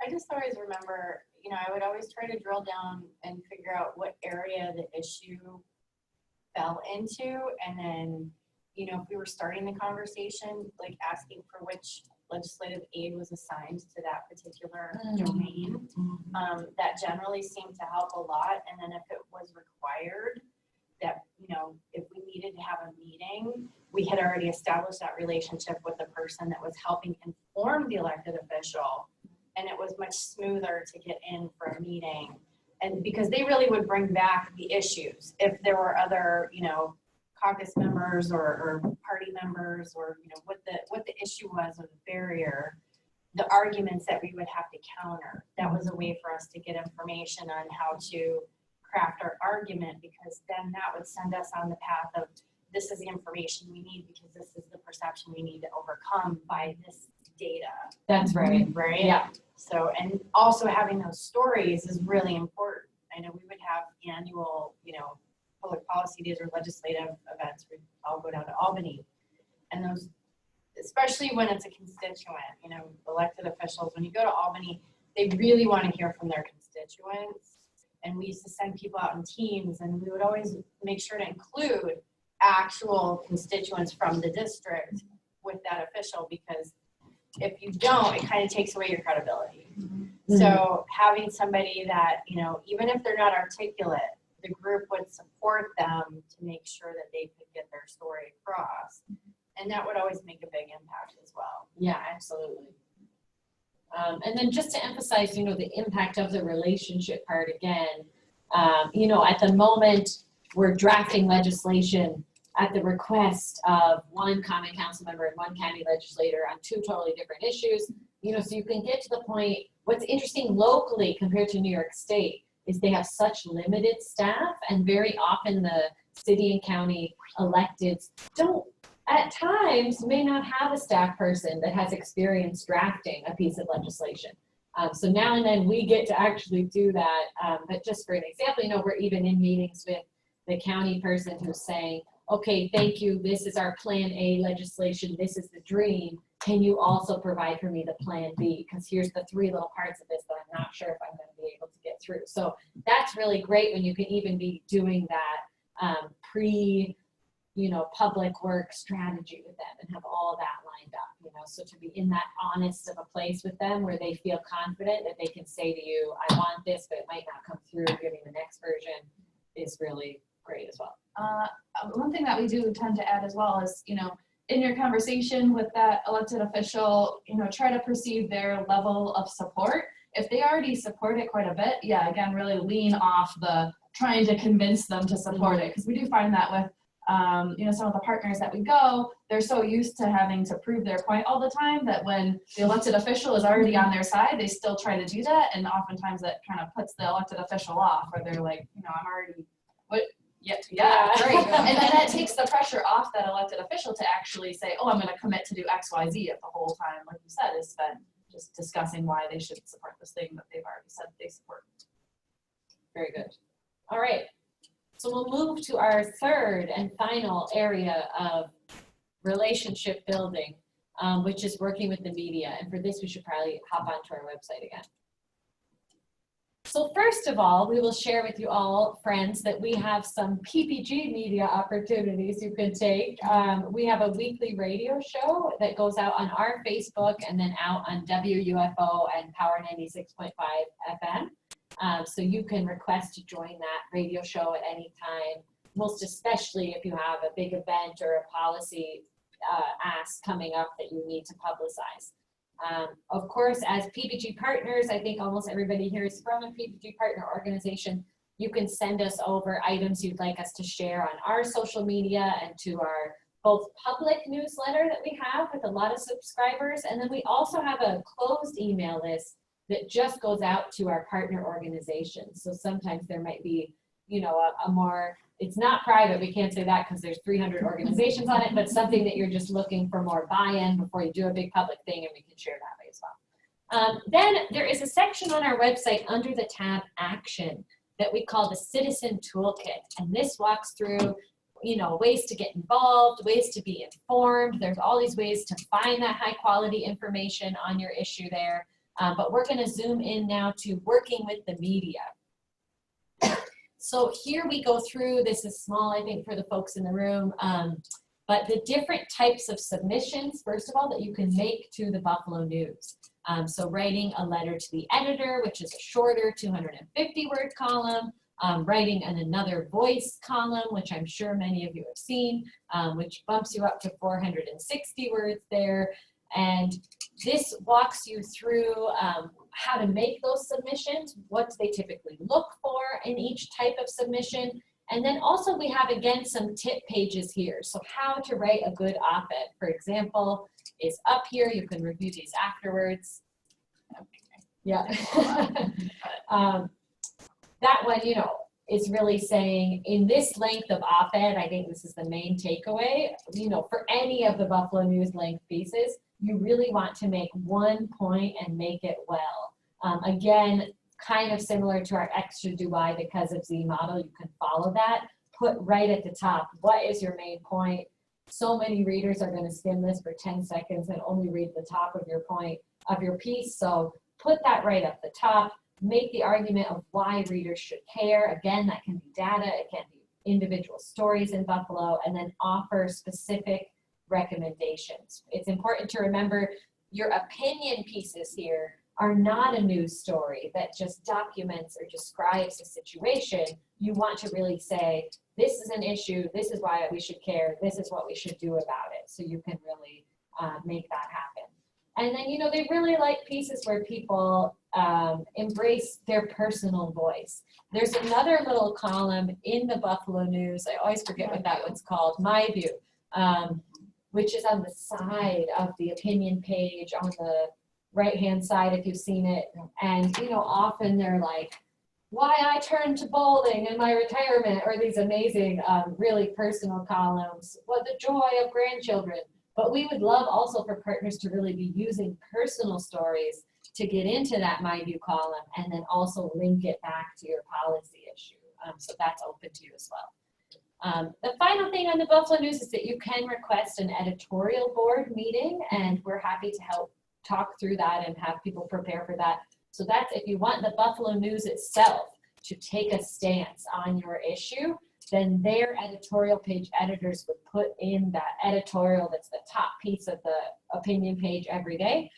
I just always remember, you know, I would always try to drill down and figure out what area the issue fell into. And then, you know, if we were starting the conversation, like asking for which legislative aid was assigned to that particular domain, that generally seemed to help a lot. And then if it was required, that, you know, if we needed to have a meeting, meeting, we had already established that relationship with the person that was helping inform the elected official. And it was much smoother to get in for a meeting. And because they really would bring back the issues. If there were other, caucus members or party members, or, what the issue was or the barrier, the arguments that we would have to counter. That was a way for us to get information on how to craft our argument, because then that would send us on the path of, this is the information we need because this is the perception we need to overcome by this data. That's right. Right? Yeah. So, and also having those stories is really important. I know we would have annual, public policy days or legislative events. We'd all go down to Albany. And those, especially when it's a constituent, elected officials, when you go to Albany, they really want to hear from their constituents. And we used to send people out in teams, and we would always make sure to include actual constituents from the district with that official, because if you don't, it kind of takes away your credibility. Mm-hmm. So having somebody that, even if they're not articulate, the group would support them to make sure that they could get their story across. And that would always make a big impact as well. Yeah, absolutely. And then just to emphasize, the impact of the relationship part again, at the moment we're drafting legislation at the request of one common council member and one county legislator on two totally different issues, so you can get to the point. What's interesting locally compared to New York State is they have such limited staff, and very often the city and county electeds at times may not have a staff person that has experience drafting a piece of legislation. So now and then we get to actually do that. But just for an example, we're even in meetings with the county person who's saying, okay, thank you, this is our plan A legislation, this is the dream. Can you also provide for me the plan B? Because here's the three little parts of this that I'm not sure if I'm going to be able to get through. So that's really great when you can even be doing that public work strategy with them and have all that lined up, so to be in that honest of a place with them where they feel confident that they can say to you, I want this, but it might not come through, giving the next version is really great as well. One thing that we do tend to add as well is, in your conversation with that elected official, try to perceive their level of support. If they already support it quite a bit, yeah, again, really lean off the trying to convince them to support it. Because we do find that with, some of the partners that we go, they're so used to having to prove their point all the time that when the elected official is already on their side, they still try to do that. And oftentimes that kind of puts the elected official off, where they're like, I'm already, what? Yeah, great. And then that takes the pressure off that elected official to actually say, oh, I'm going to commit to do X, Y, Z, if the whole time, like you said, is spent just discussing why they should support this thing that they've already said they support. Very good. All right. So we'll move to our third and final area of relationship building, which is working with the media. And for this, we should probably hop onto our website again. So first of all, we will share with you all, friends, that we have some PPG media opportunities you can take. We have a weekly radio show that goes out on our Facebook and then out on WUFO and Power 96.5 FM. So you can request to join that radio show at any time, most especially if you have a big event or a policy ask coming up that you need to publicize. Of course, as PPG partners, I think almost everybody here is from a PPG partner organization. You can send us over items you'd like us to share on our social media and to our both public newsletter that we have with a lot of subscribers. And then we also have a closed email list that just goes out to our partner organizations. So sometimes there might be, a more, it's not private, we can't say that because there's 300 organizations on it, but something that you're just looking for more buy-in before you do a big public thing, and we can share that way as well. Then there is a section on our website under the tab Action that we call the Citizen Toolkit. And this walks through, ways to get involved, ways to be informed. There's all these ways to find that high quality information on your issue there. But we're going to zoom in now to working with the media. So here we go through, this is small, I think, for the folks in the room, but the different types of submissions, first of all, that you can make to the Buffalo News. So writing a letter to the editor, which is a shorter 250-word column, writing an another voice column, which I'm sure many of you have seen, which bumps you up to 460 words there. And this walks you through how to make those submissions, what they typically look for in each type of submission. And then also we have, again, some tip pages here. So how to write a good op-ed, for example, is up here. You can review these afterwards. Yeah. That one, you know, is really saying in this length of op-ed, I think this is the main takeaway, you know, for any of the Buffalo News length pieces, you really want to make one point and make it well. Again, kind of similar to our extra do I because of Z model, you can follow that. Put right at the top, what is your main point? So many readers are going to skim this for 10 seconds and only read the top of your point of your piece. So put that right up the top. Make the argument of why readers should care. Again, that can be data, it can be individual stories in Buffalo, and then offer specific recommendations. It's important to remember your opinion pieces here are not a news story that just documents or describes a situation. You want to really say, this is an issue, this is why we should care, this is what we should do about it. So you can really make that happen. And then, you know, they really like pieces where people embrace their personal voice. There's another little column in the Buffalo News, I always forget what that one's called, My View, which is on the side of the opinion page on the right-hand side if you've seen it. And, you know, often they're like, why I turned to bowling in my retirement, or these amazing, really personal columns, what the joy of grandchildren. But we would love also for partners to really be using personal stories to get into that My View column and then also link it back to your policy issue. So that's open to you as well. The final thing on the Buffalo News is that you can request an editorial board meeting, and we're happy to help talk through that and have people prepare for that. So that's if you want the Buffalo News itself to take a stance on your issue, then their editorial page editors would put in that editorial that's the top piece of the opinion page every day.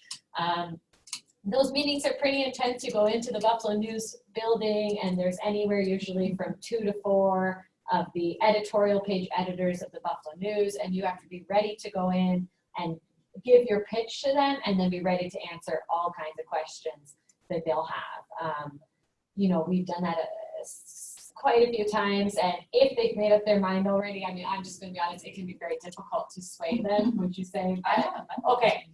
Those meetings are pretty intense. You go into the Buffalo News building, and there's anywhere usually from 2 to 4 of the editorial page editors of the Buffalo News, and you have to be ready to go in and give your pitch to them and then be ready to answer all kinds of questions that they'll have. You know, we've done that quite a few times, and if they've made up their mind already, I mean, I'm just going to be honest, it can be very difficult to sway them, would you say? Okay.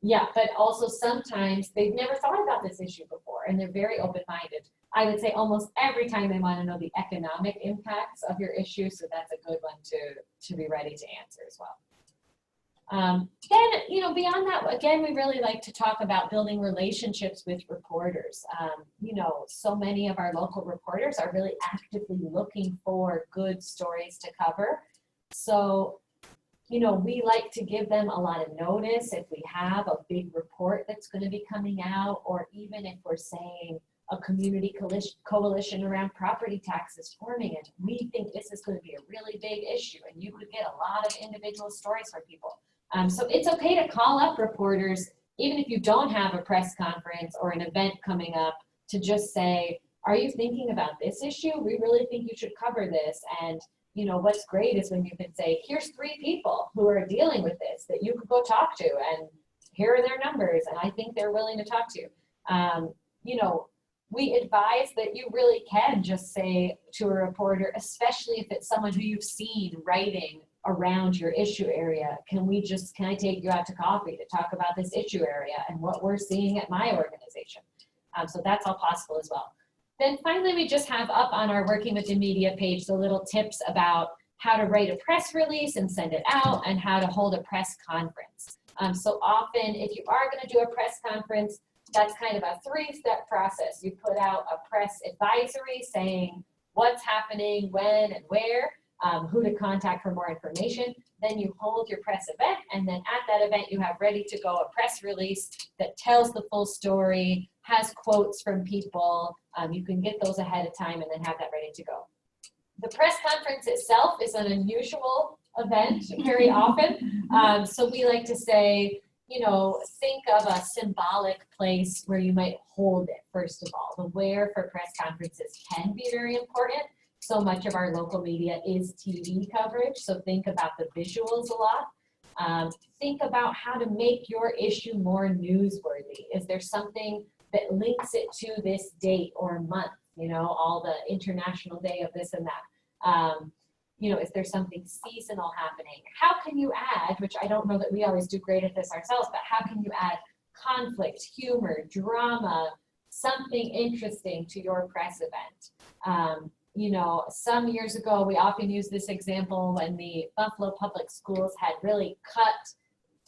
Yeah, but also sometimes they've never thought about this issue before, and they're very open-minded. I would say almost every time they want to know the economic impacts of your issue, so that's a good one to be ready to answer as well. Then, you know, beyond that, again, we really like to talk about building relationships with reporters. You know, so many of our local reporters are really actively looking for good stories to cover. So, you know, we like to give them a lot of notice if we have a big report that's going to be coming out, or even if we're saying a community coalition around property taxes forming, and we think this is going to be a really big issue, and you could get a lot of individual stories from people. So it's okay to call up reporters, even if you don't have a press conference or an event coming up, to just say, are you thinking about this issue? We really think you should cover this. And you know, what's great is when you can say, here's 3 people who are dealing with this that you could go talk to, and here are their numbers, and I think they're willing to talk to you. You know, we advise that you really can just say to a reporter, especially if it's someone who you've seen writing around your issue area, can I take you out to coffee to talk about this issue area and what we're seeing at my organization? So that's all possible as well. Then finally, we just have up on our Working with the Media page the little tips about how to write a press release and send it out, and how to hold a press conference. So often, if you are going to do a press conference, that's kind of a 3-step process. You put out a press advisory saying what's happening, when and where, who to contact for more information. Then you hold your press event, and then at that event you have ready to go a press release that tells the full story, has quotes from people. You can get those ahead of time and then have that ready to go. The press conference itself is an unusual event very often. So we like to say, you know, think of a symbolic place where you might hold it, first of all. The where for press conferences can be very important. So much of our local media is TV coverage, so think about the visuals a lot. Think about how to make your issue more newsworthy. Is there something that links it to this date or month? You know, all the International Day of this and that. You know, is there something seasonal happening? How can you add, which I don't know that we always do great at this ourselves, but how can you add conflict, humor, drama, something interesting to your press event? You know, some years ago, we often use this example when the Buffalo Public Schools had really cut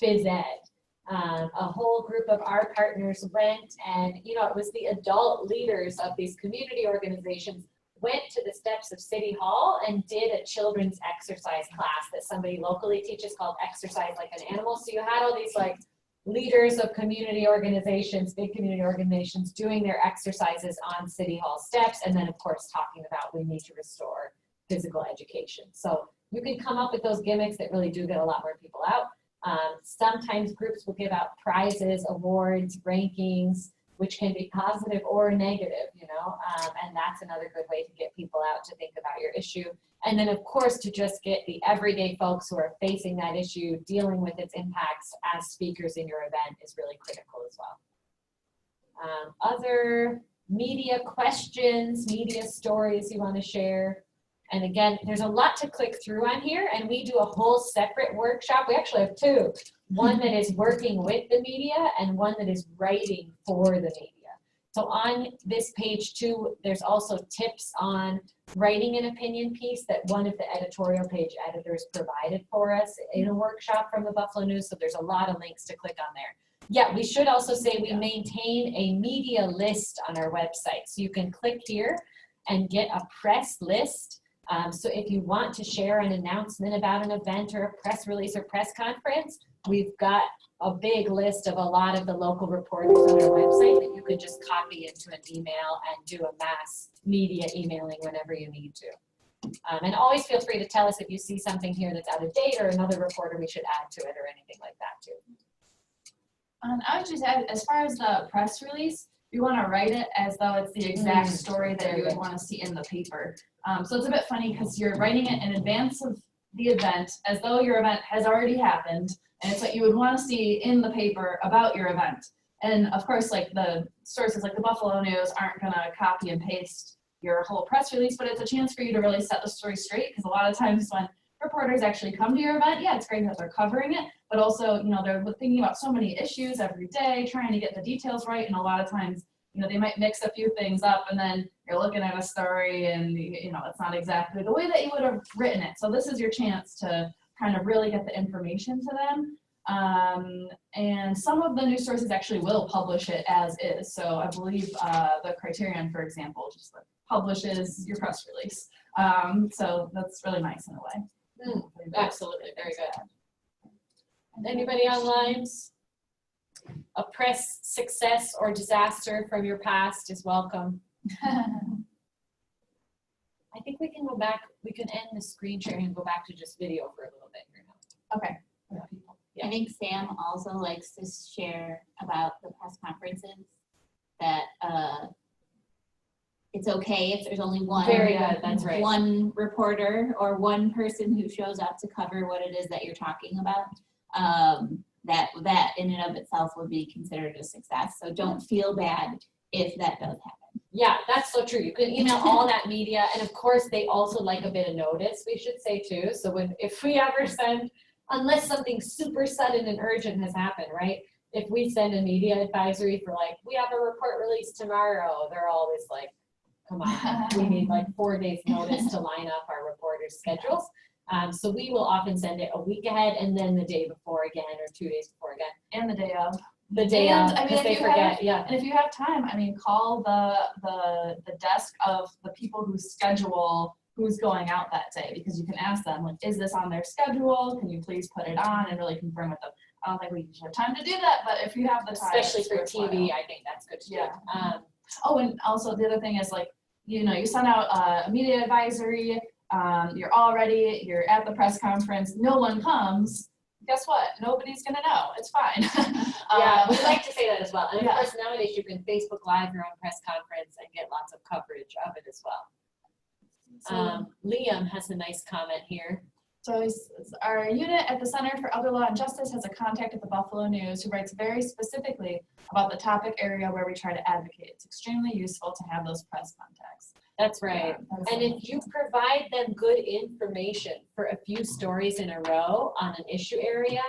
phys ed. A whole group of our partners went and, you know, it was the adult leaders of these community organizations went to the steps of City Hall and did a children's exercise class that somebody locally teaches called Exercise Like an Animal. So you had all these like leaders of community organizations, big community organizations doing their exercises on City Hall steps. And then of course, talking about we need to restore physical education. So you can come up with those gimmicks that really do get a lot more people out. Sometimes groups will give out prizes, awards, rankings, which can be positive or negative, you know, and that's another good way to get people out to think about your issue. And then of course, to just get the everyday folks who are facing that issue, dealing with its impacts as speakers in your event is really critical as well. Other media questions, media stories you want to share? And again, there's a lot to click through on here, and we do a whole separate workshop. We actually have two. One that is working with the media and one that is writing for the media. So on this page 2, there's also tips on writing an opinion piece that one of the editorial page editors provided for us in a workshop from the Buffalo News. So there's a lot of links to click on there. Yeah, we should also say we maintain a media list on our website. So you can click here and get a press list. So if you want to share an announcement about an event or a press release or press conference, we've got a big list of a lot of the local reporters on our website that you could just copy into an email and do a mass media emailing whenever you need to. And always feel free to tell us if you see something here that's out of date or another reporter we should add to it or anything like that too. I would just add, as far as the press release, you want to write it as though it's the exact story that you would want to see in the paper. So it's a bit funny because you're writing it in advance of the event as though your event has already happened, and it's what you would want to see in the paper about your event. And of course, like the sources like the Buffalo News aren't going to copy and paste your whole press release, but it's a chance for you to really set the story straight, because a lot of times when reporters actually come to your event, yeah, it's great that they're covering it, but also, you know, they're thinking about so many issues every day, trying to get the details right, and a lot of times, you know, they might mix a few things up, and then you're looking at a story and, you know, it's not exactly the way that you would have written it. So this is your chance to kind of really get the information to them. And some of the news sources actually will publish it as is. So I believe the Criterion, for example, just like publishes your press release. So that's really nice in a way. Absolutely, very good. Anybody online? A press success or disaster from your past is welcome. I think we can go back, we can end the screen sharing and go back to just video for a little bit here now. Okay. Yeah. I think Sam also likes to share about the press conferences, that it's okay if there's only one. Very good, that's right. One reporter or one person who shows up to cover what it is that you're talking about. That in and of itself would be considered a success. So don't feel bad if that does happen. Yeah, that's so true. You can email all that media, and of course they also like a bit of notice, we should say too. So if we ever send, unless something super sudden and urgent has happened, right? If we send a media advisory for like, we have a report release tomorrow, they're always like, come on, we need like 4 days notice to line up our reporters' schedules. So we will often send it a week ahead and then the day before again, or 2 days before again. And the day of. The day of, because they forget, yeah. And if you have time, I mean, call the desk of the people who schedule who's going out that day, because you can ask them, like, is this on their schedule? Can you please put it on and really confirm with them? I don't think we usually have time to do that, but if you have the time. Especially for TV, I think that's good to do. Oh, and also the other thing is, like, you know, you send out a media advisory, you're at the press conference, no one comes, guess what? Nobody's gonna know. It's fine. Yeah, we like to say that as well. And of Yeah. course, nowadays you can Facebook Live your own press conference and get lots of coverage of it as well. Liam has a nice comment here. So our unit at the Center for Elder Law and Justice has a contact at the Buffalo News who writes very specifically about the topic area where we try to advocate. It's extremely useful to have those press contacts. That's right. And if you provide them good information for a few stories in a row on an issue area,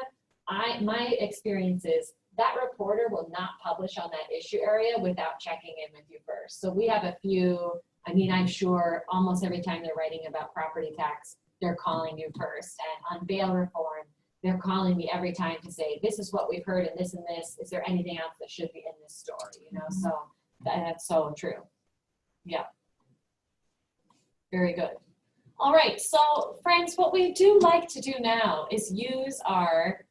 my experience is that reporter will not publish on that issue area without checking in with you first. So we have a few, I mean, I'm sure almost every time they're writing about property tax, they're calling you first. And on bail reform, they're calling me every time to say, this is what we've heard and this. Is there anything else that should be in this story? You know, so that's so true. Yeah. Very good. All right, so friends, what we do like to do now is use our,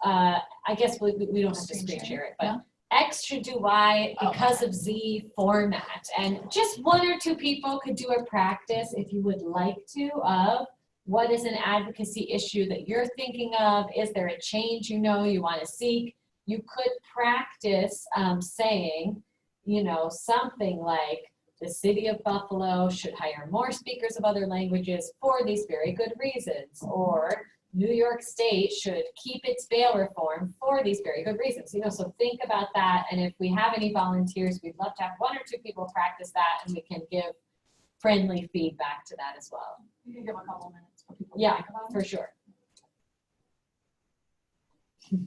I guess we don't have to screen share it, but X should do Y because of Z format. And just one or two people could do a practice if you would like to of what is an advocacy issue that you're thinking of? Is there a change you know you want to seek? You could practice saying, you know, something like, the city of Buffalo should hire more speakers of other languages for these very good reasons. Or New York State should keep its bail reform for these very good reasons. You know, so think about that. And if we have any volunteers, we'd love to have one or two people practice that and we can give friendly feedback to that as well. You can give a couple minutes for people to Yeah, think about it. for sure. It's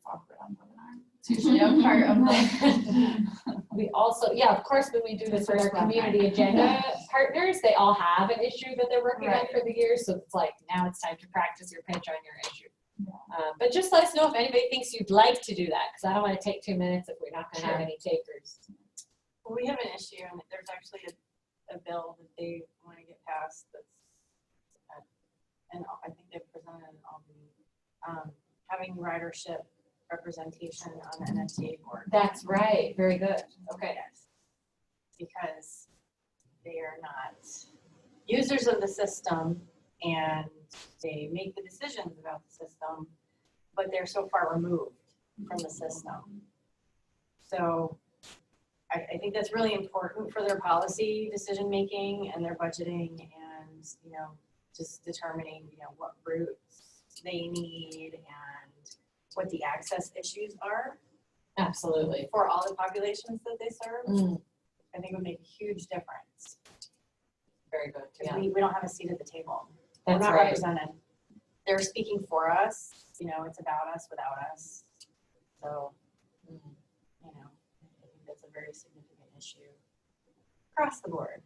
awkward on webinar. It's usually a part of the. We also, yeah, of course, when we do this with our community agenda partners, they all have an issue that they're working on for the year. So it's like, now it's time to practice your pitch on your issue. But just let us know if anybody thinks you'd like to do that, because I don't want to take 2 minutes if we're not going to have any takers. Well, we have an issue, and there's actually a bill that they want to get passed that's, and I think they've presented it on the, having ridership representation on the NFTA board. That's right. Very good. Okay. Yes. Because they are not users of the system and they make the decisions about the system, but they're so far removed from the system. So I think that's really important for their policy decision making and their budgeting and, you know, just determining, you know, what routes they need and what the access issues are. Absolutely. For all the populations that they serve. I think it would make a huge difference. Very good. Because we don't have a seat at the table. That's We're not right. represented. They're speaking for us. You know, it's about us without us. So, you know, I think that's a very significant issue across the board.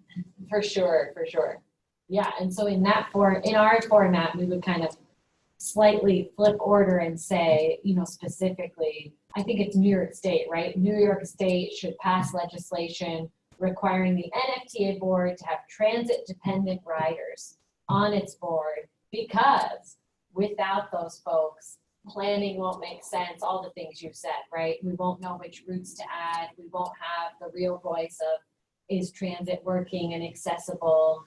For sure, for sure. Yeah, and so in our format, we would kind of slightly flip order and say, you know, specifically, I think it's New York State, right? New York State should pass legislation requiring the NFTA board to have transit-dependent riders on its board, because without those folks, planning won't make sense, all the things you've said, right? We won't know which routes to add. We won't have the real voice of, is transit working and accessible?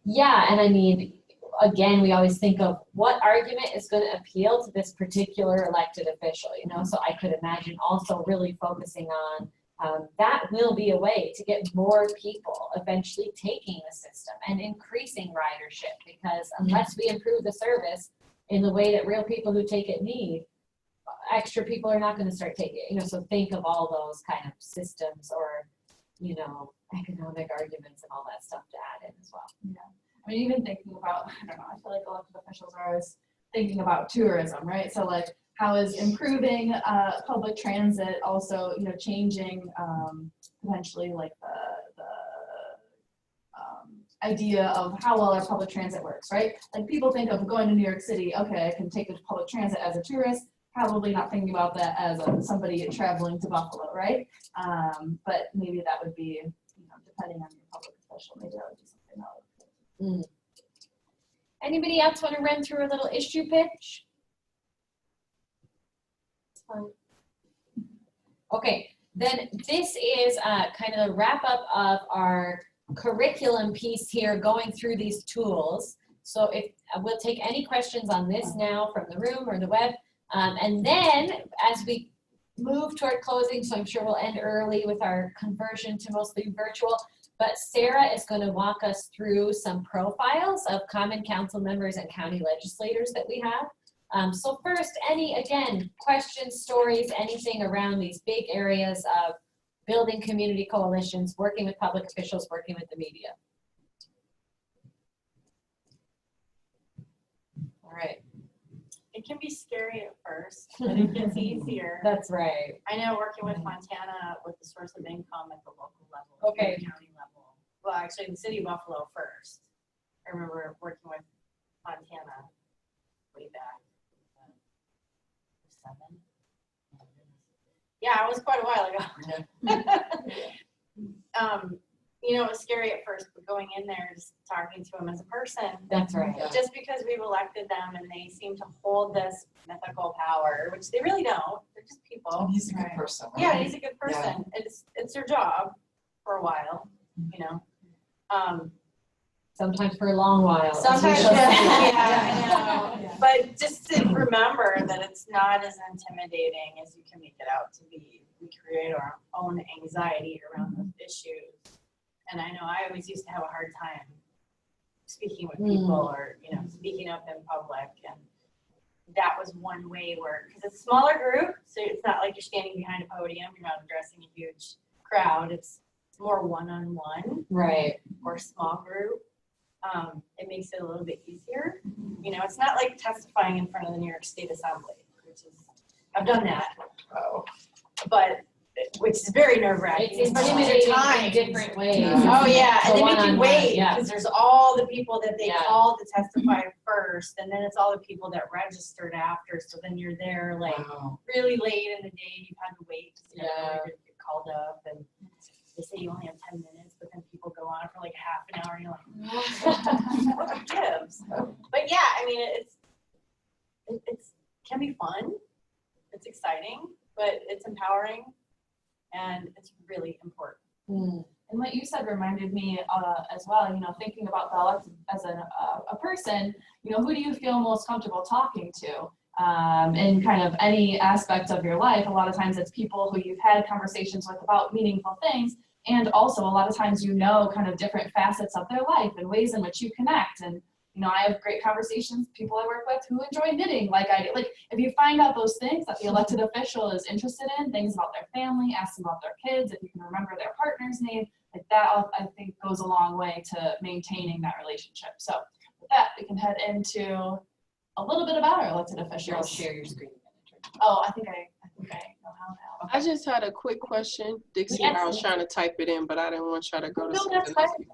Yeah, and I mean, again, we always think of what argument is going to appeal to this particular elected official, you know? So I could imagine also really focusing on that will be a way to get more people eventually taking the system and increasing ridership, because unless we improve the service in the way that real people who take it need, extra people are not going to start taking it, you know? So think of all those kind of systems or, you know, economic arguments and all that stuff to add in as well. Yeah. I mean, even thinking about, I don't know, I feel like elected officials are always thinking about tourism, right? So like, how is improving public transit also, you know, changing potentially like the idea of how well our public transit works, right? Like people think of going to New York City, okay, I can take the public transit as a tourist, probably not thinking about that as somebody traveling to Buffalo, right? But maybe that would be, you know, depending on your public official, maybe that would be something else. Anybody else want to run through a little issue pitch? Okay, then this is kind of the wrap up of our curriculum piece here, going through these tools. So if we'll take any questions on this now from the room or the web. And then as we move toward closing, so I'm sure we'll end early with our conversion to mostly virtual, but Sarah is going to walk us through some profiles of common council members and county legislators that we have. So first, again, questions, stories, anything around these big areas of building community coalitions, working with public officials, working with the media. All right. It can be scary at first, but it gets easier. That's right. I know working with Montana with the source of income at the local level, Okay. the county level. Well, actually, the city of Buffalo first. I remember working with Montana way back. 7. Yeah, it was quite a while ago. You know, it was scary at first, but going in there, just talking to them as a person. That's right. Just because we've elected them and they seem to hold this mythical power, which they really don't. They're just people. And he's a good person. Right? Yeah, he's a good person. Yeah. It's their job for a while, you know. Sometimes for a long while. Sometimes, yeah, I know. Yeah. But just to remember that it's not as intimidating as you can make it out to be. We create our own anxiety around those issues. And I know I always used to have a hard time speaking with people or, you know, speaking up in public. And that was one way where, because it's a smaller group, so it's not like you're standing behind a podium, you're not addressing a huge crowd. It's more one-on-one. Right. Or small group. It makes it a little bit easier. You know, it's not like testifying in front of the New York State Assembly, which is, I've done that. But which is very nerve-wracking. It's intimidating in different ways. Oh yeah, and they make you wait yeah. because there's all the people that they called to testify first, and then it's all the people that registered after. So then you're there like really late in the day, and you've had to wait to get called up, and they say you only have 10 minutes, but then people go on for like half an hour, and you're like, what gives? But yeah, I mean, it can be fun. It's exciting, but it's empowering. And it's really important. And what you said reminded me as well, you know, thinking about the elected as a person, you know, who do you feel most comfortable talking to in kind of any aspect of your life? A lot of times it's people who you've had conversations with about meaningful things. And also a lot of times, you know, kind of different facets of their life and ways in which you connect. And you know, I have great conversations, people I work with who enjoy knitting like I do. Like, if you find out those things that the elected official is interested in, things about their family, ask them about their kids, if you can remember their partner's name, like that, I think goes a long way to maintaining that relationship. So with that, we can head into a little bit about our elected officials. I'll share your screen. Oh, I think I know how now. I just had a quick question, Dixie. Yes. I was trying to type it in, but I didn't want y'all to go to No, that's something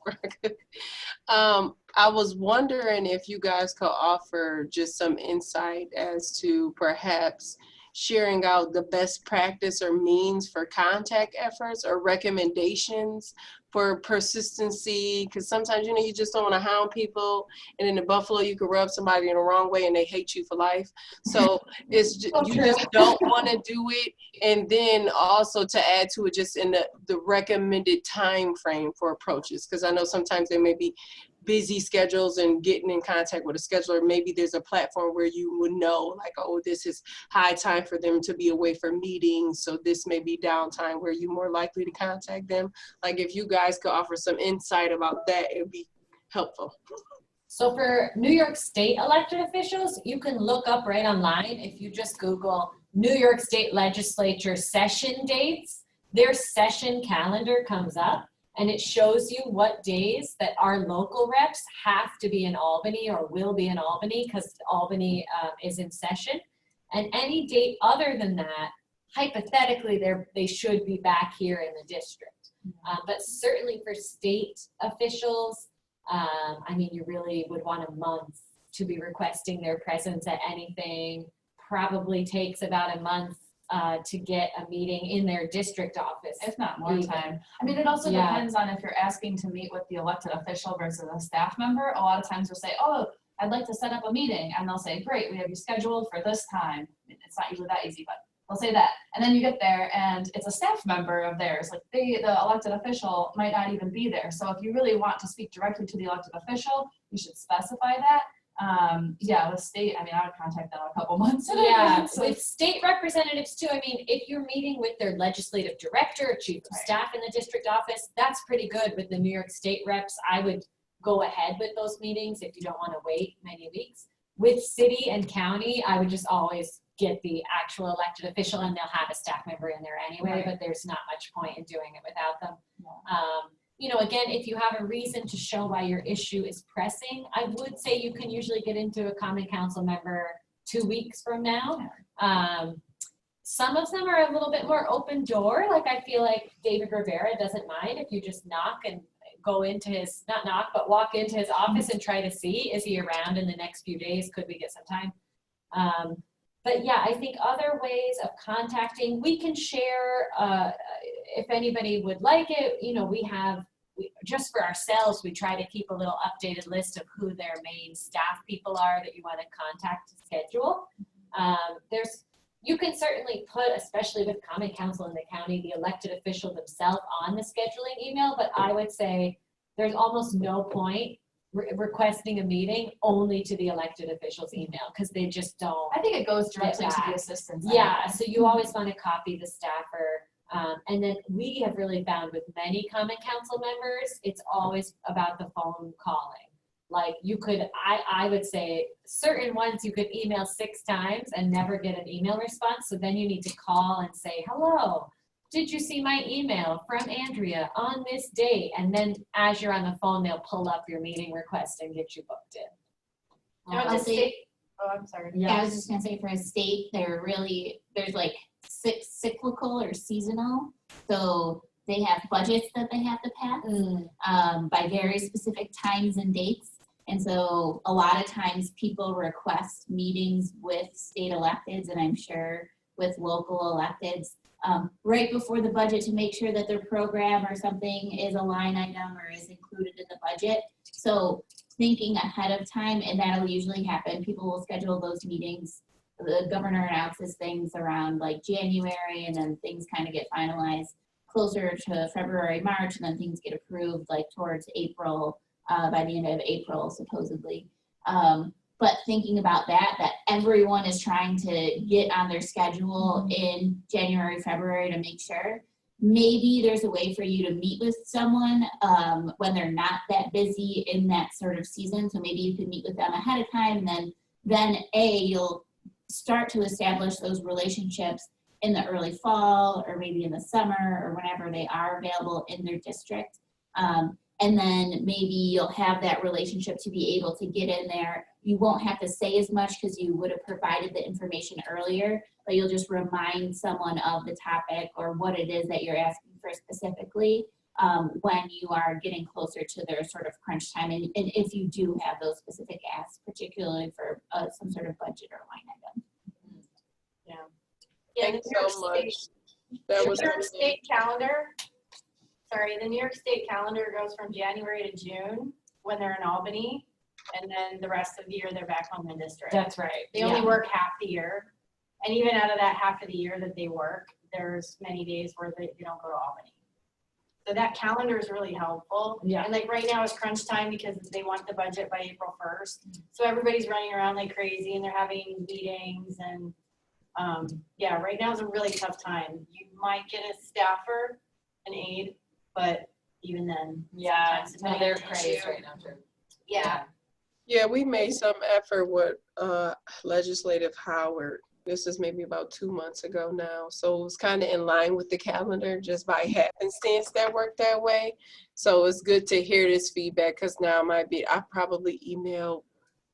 else. I was wondering if you guys could offer just some insight as to perhaps sharing out the best practice or means for contact efforts or recommendations for persistency, because sometimes, you know, you just don't want to hound people, and in the Buffalo you could rub somebody in the wrong way and they hate you for life. So it's just, you just don't want to do it. And then also to add to it, just in the recommended time frame for approaches, because I know sometimes there may be busy schedules and getting in contact with a scheduler. Maybe there's a platform where you would know, like, oh, this is high time for them to be away for meetings, so this may be downtime where you're more likely to contact them. Like, if you guys could offer some insight about that, it would be helpful. So for New York State elected officials, you can look up right online. If you just Google New York State Legislature session dates, their session calendar comes up. And it shows you what days that our local reps have to be in Albany or will be in Albany, because Albany is in session. And any date other than that, hypothetically, they should be back here in the district. But certainly for state officials, I mean, you really would want a month to be requesting their presence at anything. Probably takes about a month to get a meeting in their district office. If not more time. I mean, it also depends on if you're asking to meet with the elected official versus a staff member. A lot of times they'll say, oh, I'd like to set up a meeting. And they'll say, great, we have you scheduled for this time. It's not usually that easy, but they'll say that. And then you get there and it's a staff member of theirs. Like the elected official might not even be there. So if you really want to speak directly to the elected official, you should specify that. Yeah, the state, I mean, I would contact them a couple months in Yeah, advance. So with state representatives too, I mean, if you're meeting with their legislative director or chief of staff in the district office, that's pretty good. With the New York State reps, I would go ahead with those meetings if you don't want to wait many weeks. With city and county, I would just always get the actual elected official, and they'll have a staff member in there anyway, but there's not much point in doing it without them. You know, again, if you have a reason to show why your issue is pressing, I would say you can usually get into a common council member 2 weeks from now. Some of them are a little bit more open door. Like I feel like David Rivera doesn't mind if you just knock and go into his, not knock, but walk into his office and try to see, is he around in the next few days? Could we get some time? But yeah, I think other ways of contacting, we can share, if anybody would like it, you know, just for ourselves, we try to keep a little updated list of who their main staff people are that you want to contact to schedule. You can certainly put, especially with common council in the county, the elected official themselves on the scheduling email, but I would say there's almost no point requesting a meeting only to the elected official's email, because they just don't. I think it goes directly to the assistants. Yeah, so you always want to copy the staffer. And then we have really found with many common council members, it's always about the phone calling. Like you could, I would say certain ones you could email 6 times and never get an email response. So then you need to call and say, hello, did you see my email from Andrea on this date? And then as you're on the phone, they'll pull up your meeting request and get you booked in. Now, the state, oh, I'm sorry. Yeah, I was just gonna say for a state, there's like cyclical or seasonal. So they have budgets that they have to pass by very specific times and dates. And so a lot of times people request meetings with state electeds, and I'm sure with local electeds, right before the budget to make sure that their program or something is a line item or is included in the budget. So thinking ahead of time, and that'll usually happen, people will schedule those meetings. The governor announces things around like January, and then things kind of get finalized closer to February, March, and then things get approved like towards April, by the end of April, supposedly. But thinking about that everyone is trying to get on their schedule in January, February to make sure. Maybe there's a way for you to meet with someone when they're not that busy in that sort of season. So maybe you could meet with them ahead of time, and then you'll start to establish those relationships in the early fall or maybe in the summer or whenever they are available in their district. And then maybe you'll have that relationship to be able to get in there. You won't have to say as much because you would have provided the information earlier, but you'll just remind someone of the topic or what it is that you're asking for specifically when you are getting closer to their sort of crunch time. And if you do have those specific asks, particularly for some sort of budget or line item. Yeah, Thank you so much. That was the New York State calendar. Sorry, the New York State calendar goes from January to June when they're in Albany, and then the rest of the year they're back home in the district. That's right. They only work half the year, and even out of that half of the year that they work, there's many days where they don't go to Albany. So that calendar is really helpful. Yeah. And like right now it's crunch time because they want the budget by April 1st. So everybody's running around like crazy and they're having meetings and yeah, right now is a really tough time. You might get a staffer, an aide, but even then, Yeah, sometimes no, they're depending on the crazy issue. right now too. Yeah. Yeah, we made some effort with Legislative Howard. This is maybe about 2 months ago now. So it was kind of in line with the calendar just by happenstance that worked that way. So it's good to hear this feedback because now I probably emailed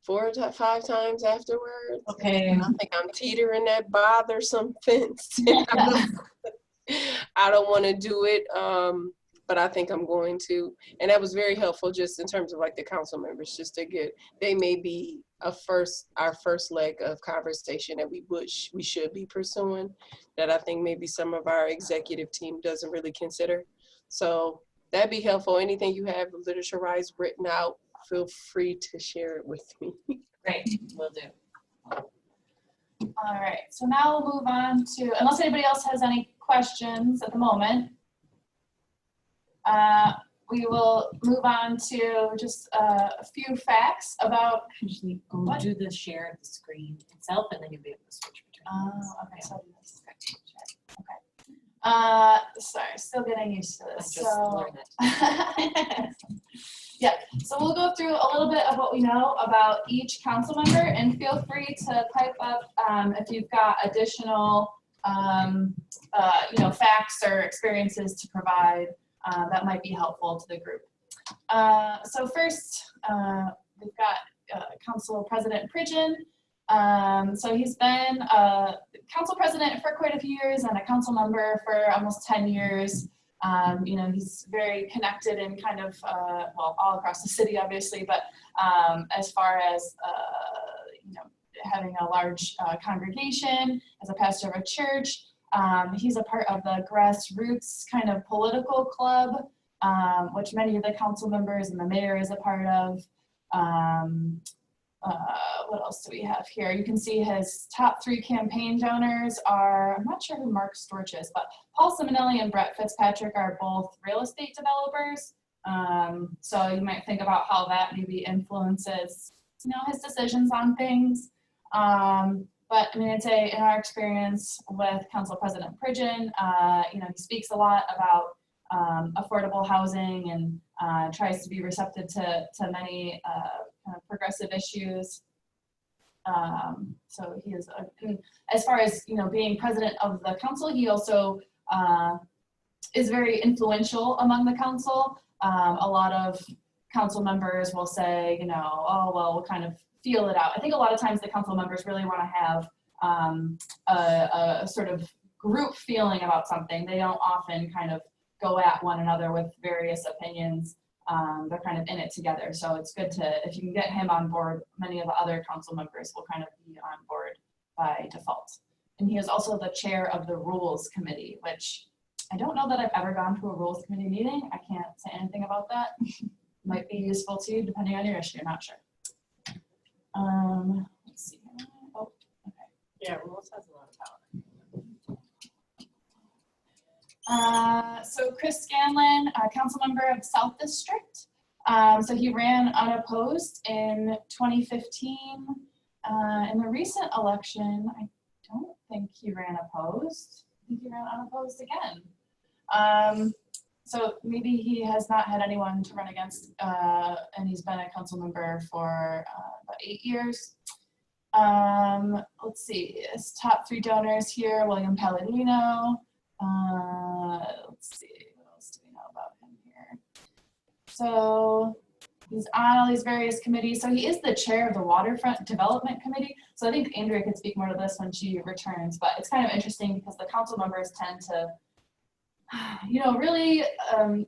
4 to 5 times afterwards. Okay. And I think I'm teetering that bothersome fence. I don't want to do it, but I think I'm going to. And that was very helpful just in terms of like the council members, just to they may be our first leg of conversation that we should be pursuing that I think maybe some of our executive team doesn't really consider. So that'd be helpful. Anything you have literature-wise written out, feel free to share it with me. Great, will do. All right, so now we'll move on to, unless anybody else has any questions at the moment, we will move on to just a few facts about. Actually, What? do the share the screen itself, and then you'll be able to switch between. Okay, so I'll do this. Sorry, still getting used to I this. just So, learned that. yeah, so we'll go through a little bit of what we know about each council member, and feel free to pipe up if you've got additional, facts or experiences to provide that might be helpful to the group. So first, we've got Council President Pridgeon. So he's been council president for quite a few years and a council member for almost 10 years. He's very connected and kind of, all across the city, obviously, but as far as, having a large congregation as a pastor of a church, he's a part of the grassroots kind of political club, which many of the council members and the mayor is a part of. What else do we have here? You can see his top 3 campaign donors are, I'm not sure who Mark Storch is, but Paul Simonelli and Brett Fitzpatrick are both real estate developers. So you might think about how that maybe influences, his decisions on things. But I mean, I'd say in our experience with Council President Pridgeon, he speaks a lot about affordable housing and tries to be receptive to many kind of progressive issues. So he is, as far as, being president of the council, he also is very influential among the council. A lot of council members will say, oh, well, we'll kind of feel it out. I think a lot of times the council members really want to have a sort of group feeling about something. They don't often kind of go at one another with various opinions. They're kind of in it together. So it's good if you can get him on board, many of the other council members will kind of be on board by default. And he is also the chair of the Rules Committee, which I don't know that I've ever gone to a Rules Committee meeting. I can't say anything about that. Might be useful to you depending on your issue, not sure. Let's see. Oh, okay. Yeah, rules has a lot of power. So Chris Scanlon, council member of South District. So he ran unopposed in 2015. In the recent election, I don't think he ran opposed. I think he ran unopposed again. So maybe he has not had anyone to run against, and he's been a council member for about 8 years. Let's see, his top 3 donors here, William Palladino. Let's see, what else do we know about him here? So he's on all these various committees. So he is the chair of the Waterfront Development Committee. So I think Andrea could speak more to this when she returns, but it's kind of interesting because the council members tend to, really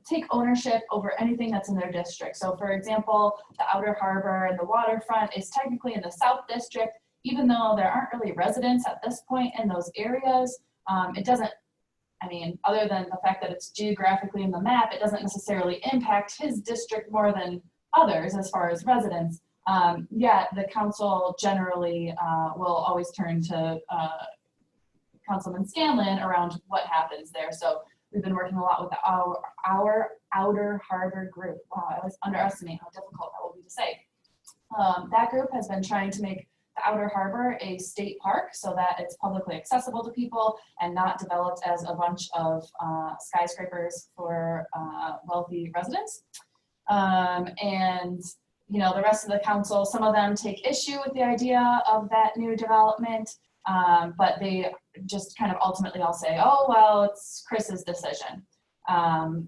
take ownership over anything that's in their district. So for example, the Outer Harbor and the waterfront is technically in the South District, even though there aren't really residents at this point in those areas. It doesn't, other than the fact that it's geographically in the map, it doesn't necessarily impact his district more than others as far as residents. Yet the council generally will always turn to Councilman Scanlon around what happens there. So we've been working a lot with our Outer Harbor group. Wow, I always underestimate how difficult that will be to say. That group has been trying to make the Outer Harbor a state park so that it's publicly accessible to people and not developed as a bunch of skyscrapers for wealthy residents. And the rest of the council, some of them take issue with the idea of that new development, but they just kind of ultimately all say, oh, well, it's Chris's decision.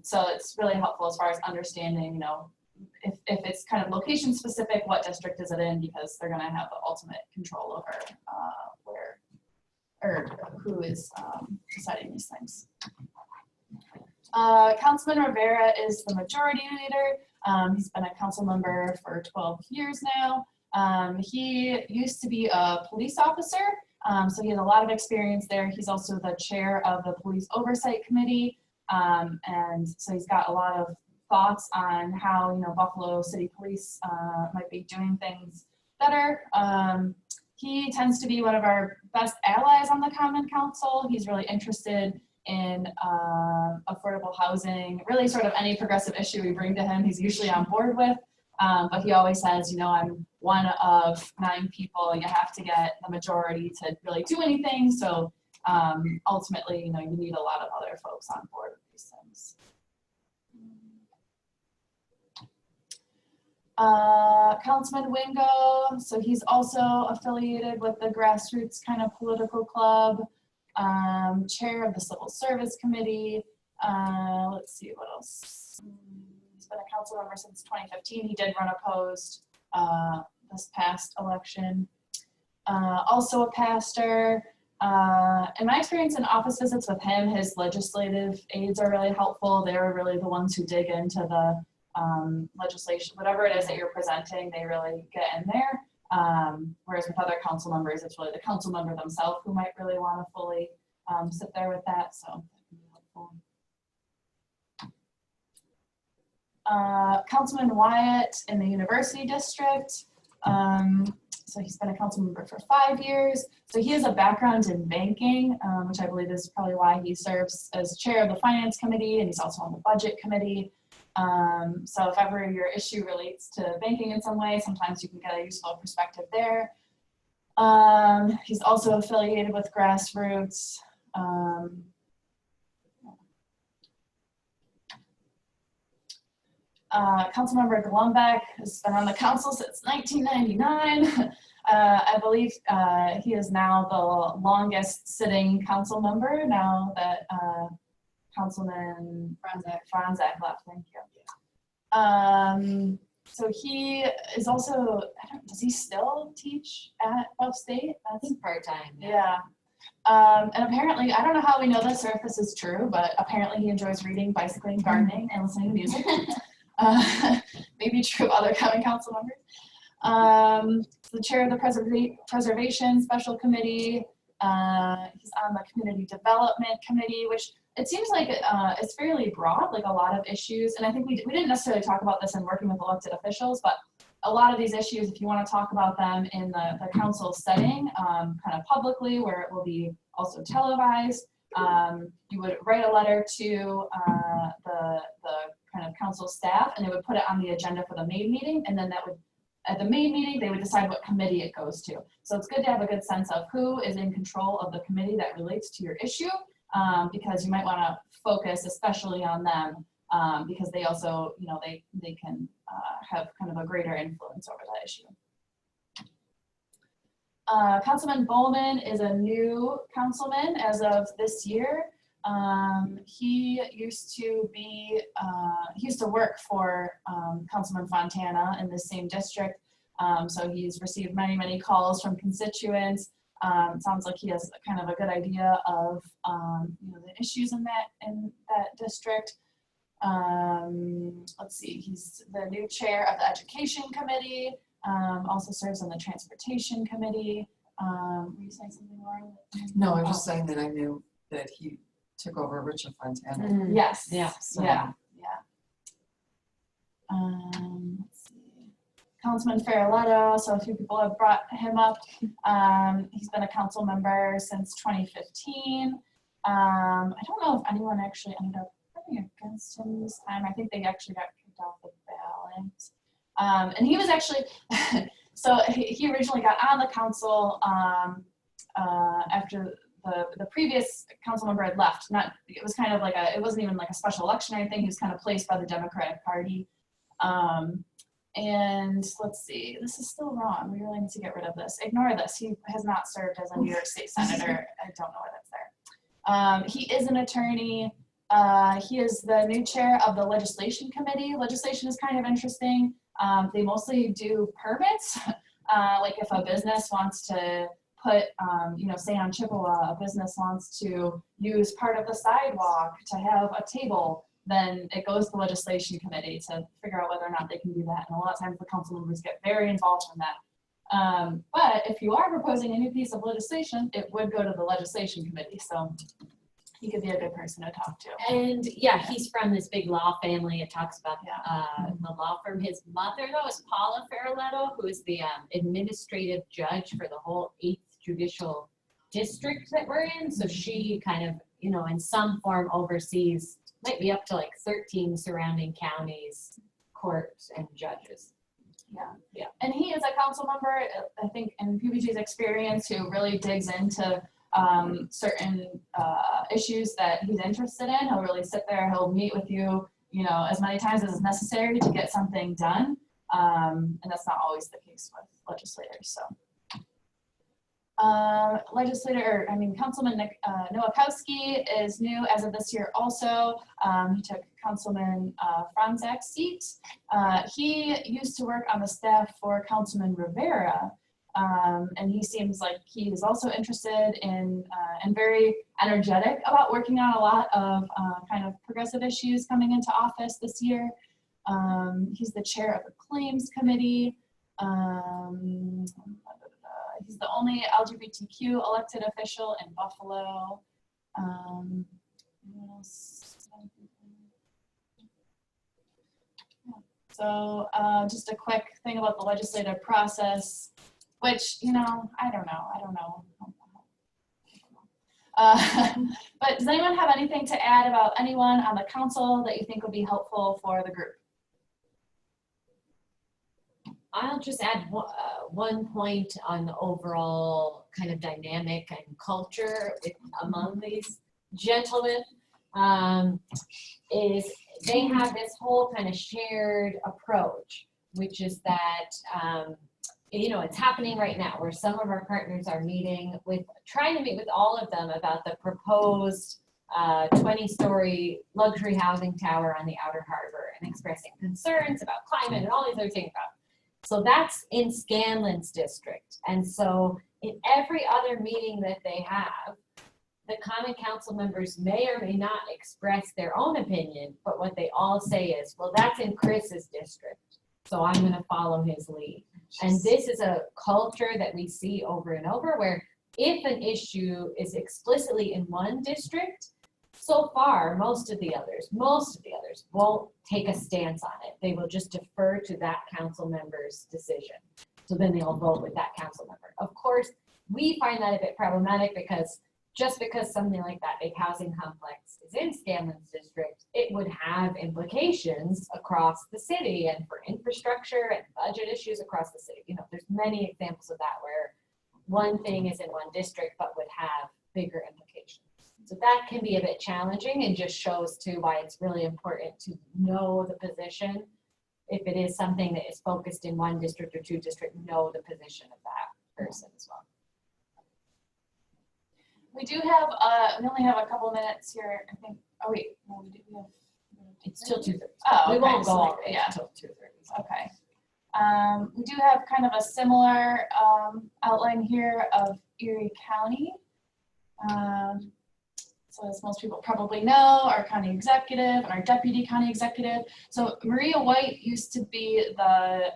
So it's really helpful as far as understanding, if it's kind of location specific, what district is it in, because they're going to have the ultimate control over where or who is deciding these things. Councilman Rivera is the majority leader. He's been a council member for 12 years now. He used to be a police officer, so he has a lot of experience there. He's also the chair of the Police Oversight Committee, and so he's got a lot of thoughts on how Buffalo City Police might be doing things better. He tends to be one of our best allies on the Common Council. He's really interested in affordable housing, really sort of any progressive issue we bring to him, he's usually on board with. But he always says, you know, I'm one of 9 people. You have to get the majority to really do anything. So ultimately, you know, you need a lot of other folks on board with these things. Councilman Wingo, so he's also affiliated with the grassroots kind of political club, chair of the Civil Service Committee. Let's see what else. He's been a council member since 2015. He did run opposed this past election. Also a pastor. In my experience in office visits with him, his legislative aides are really helpful. They're really the ones who dig into the legislation, whatever it is that you're presenting, they really get in there. Whereas with other council members, it's really the council member themselves who might really want to fully sit there with that. So that can be helpful. Councilman Wyatt in the University District. So he's been a council member for 5 years. So he has a background in banking, which I believe is probably why he serves as chair of the Finance Committee, and he's also on the Budget Committee. So if ever your issue relates to banking in some way, sometimes you can get a useful perspective there. He's also affiliated with Grassroots. Councilmember Glumbeck has been on the council since 1999. I believe he is now the longest sitting council member now that Councilman Franzak left. Thank you. So he is also, does he still teach at Upstate? I think part-time. Yeah. And apparently, I don't know how we know this or if this is true, but apparently he enjoys reading, bicycling, gardening, and listening to music. Maybe true of other common council members. So the chair of the Preservation Special Committee. He's on the Community Development Committee, which it seems like it's fairly broad, like a lot of issues. And I think we didn't necessarily talk about this in working with elected officials, but a lot of these issues, if you want to talk about them in the council setting, kind of publicly, where it will be also televised, you would write a letter to the kind of council staff, and they would put it on the agenda for the main meeting, and then that would, at the main meeting, they would decide what committee it goes to. So it's good to have a good sense of who is in control of the committee that relates to your issue, because you might want to focus especially on them, because they also, you know, they can have kind of a greater influence over that issue. Councilman Bowman is a new councilman as of this year. He used to work for Councilman Fontana in the same district. So he's received many calls from constituents. It sounds like he has kind of a good idea of you know, the issues in that district. Let's see, he's the new chair of the Education Committee, also serves on the Transportation Committee. Were you saying something, Lauren? No, I'm just saying that I knew that he took over Richard Fontana. Yes. Yeah. So, yeah. Let's see. Councilman Farrelletto, so a few people have brought him up. He's been a council member since 2015. I don't know if anyone actually ended up running against him this time. I think they actually got kicked off the ballot. And he was actually, so he originally got on the council after the previous council member had left. It was kind of like it wasn't even like a special election or anything. He was kind of placed by the Democratic Party. And let's see, this is still wrong. We really need to get rid of this. Ignore this. He has not served as a New York State Senator. I don't know why that's there. He is an attorney. He is the new chair of the Legislation Committee. Legislation is kind of interesting. They mostly do permits. Like if a business wants to put, you know, say on Chippewa, a business wants to use part of the sidewalk to have a table, then it goes to the Legislation Committee to figure out whether or not they can do that. And a lot of times the council members get very involved in that. But if you are proposing a new piece of legislation, it would go to the Legislation Committee. So he could be a good person to talk to. And yeah, he's from this big law family. It talks about the law firm. His mother, though, is Paula Farrelletto, who is the administrative judge for the whole 8th Judicial District that we're in. So she kind of in some form oversees, might be up to like 13 surrounding counties, courts, and judges. And he is a council member, I think, in PBG's experience, who really digs into certain issues that he's interested in. He'll really sit there, he'll meet with you, as many times as is necessary to get something done. And that's not always the case with legislators, so. Councilman Nowakowski is new as of this year also. He took Councilman Franzak's seat. He used to work on the staff for Councilman Rivera, and he seems like he is also interested in and very energetic about working on a lot of kind of progressive issues coming into office this year. He's the chair of the Claims Committee. He's the only LGBTQ elected official in Buffalo. What else? So just a quick thing about the legislative process, which, I don't know. But does anyone have anything to add about anyone on the council that you think would be helpful for the group? I'll just add one point on the overall kind of dynamic and culture among these gentlemen, is they have this whole kind of shared approach, which is that, it's happening right now where some of our partners are trying to meet with all of them about the proposed 20-story luxury housing tower on the Outer Harbor and expressing concerns about climate and all these other things about. So that's in Scanlon's district. And so in every other meeting that they have, the common council members may or may not express their own opinion, but what they all say is, well, that's in Chris's district, so I'm going to follow his lead. And this is a culture that we see over and over, where if an issue is explicitly in one district, so far, most of the others won't take a stance on it. They will just defer to that council member's decision. So then they'll vote with that council member. Of course, we find that a bit problematic because just because something like that big housing complex is in Scanlon's district, it would have implications across the city and for infrastructure and budget issues across the city. There's many examples of that where one thing is in one district but would have bigger implications. So that can be a bit challenging and just shows too why it's really important to know the position. If it is something that is focused in one district or two district, know the position of that person as well. We do have, we only have a couple minutes here, I think. Oh wait, no, we have. It's till 2:30. Oh, we okay, won't go so all the way yeah. until 2:30. Okay. We do have kind of a similar outline here of Erie County. So as most people probably know, our county executive and our deputy county executive. So Maria White used to be the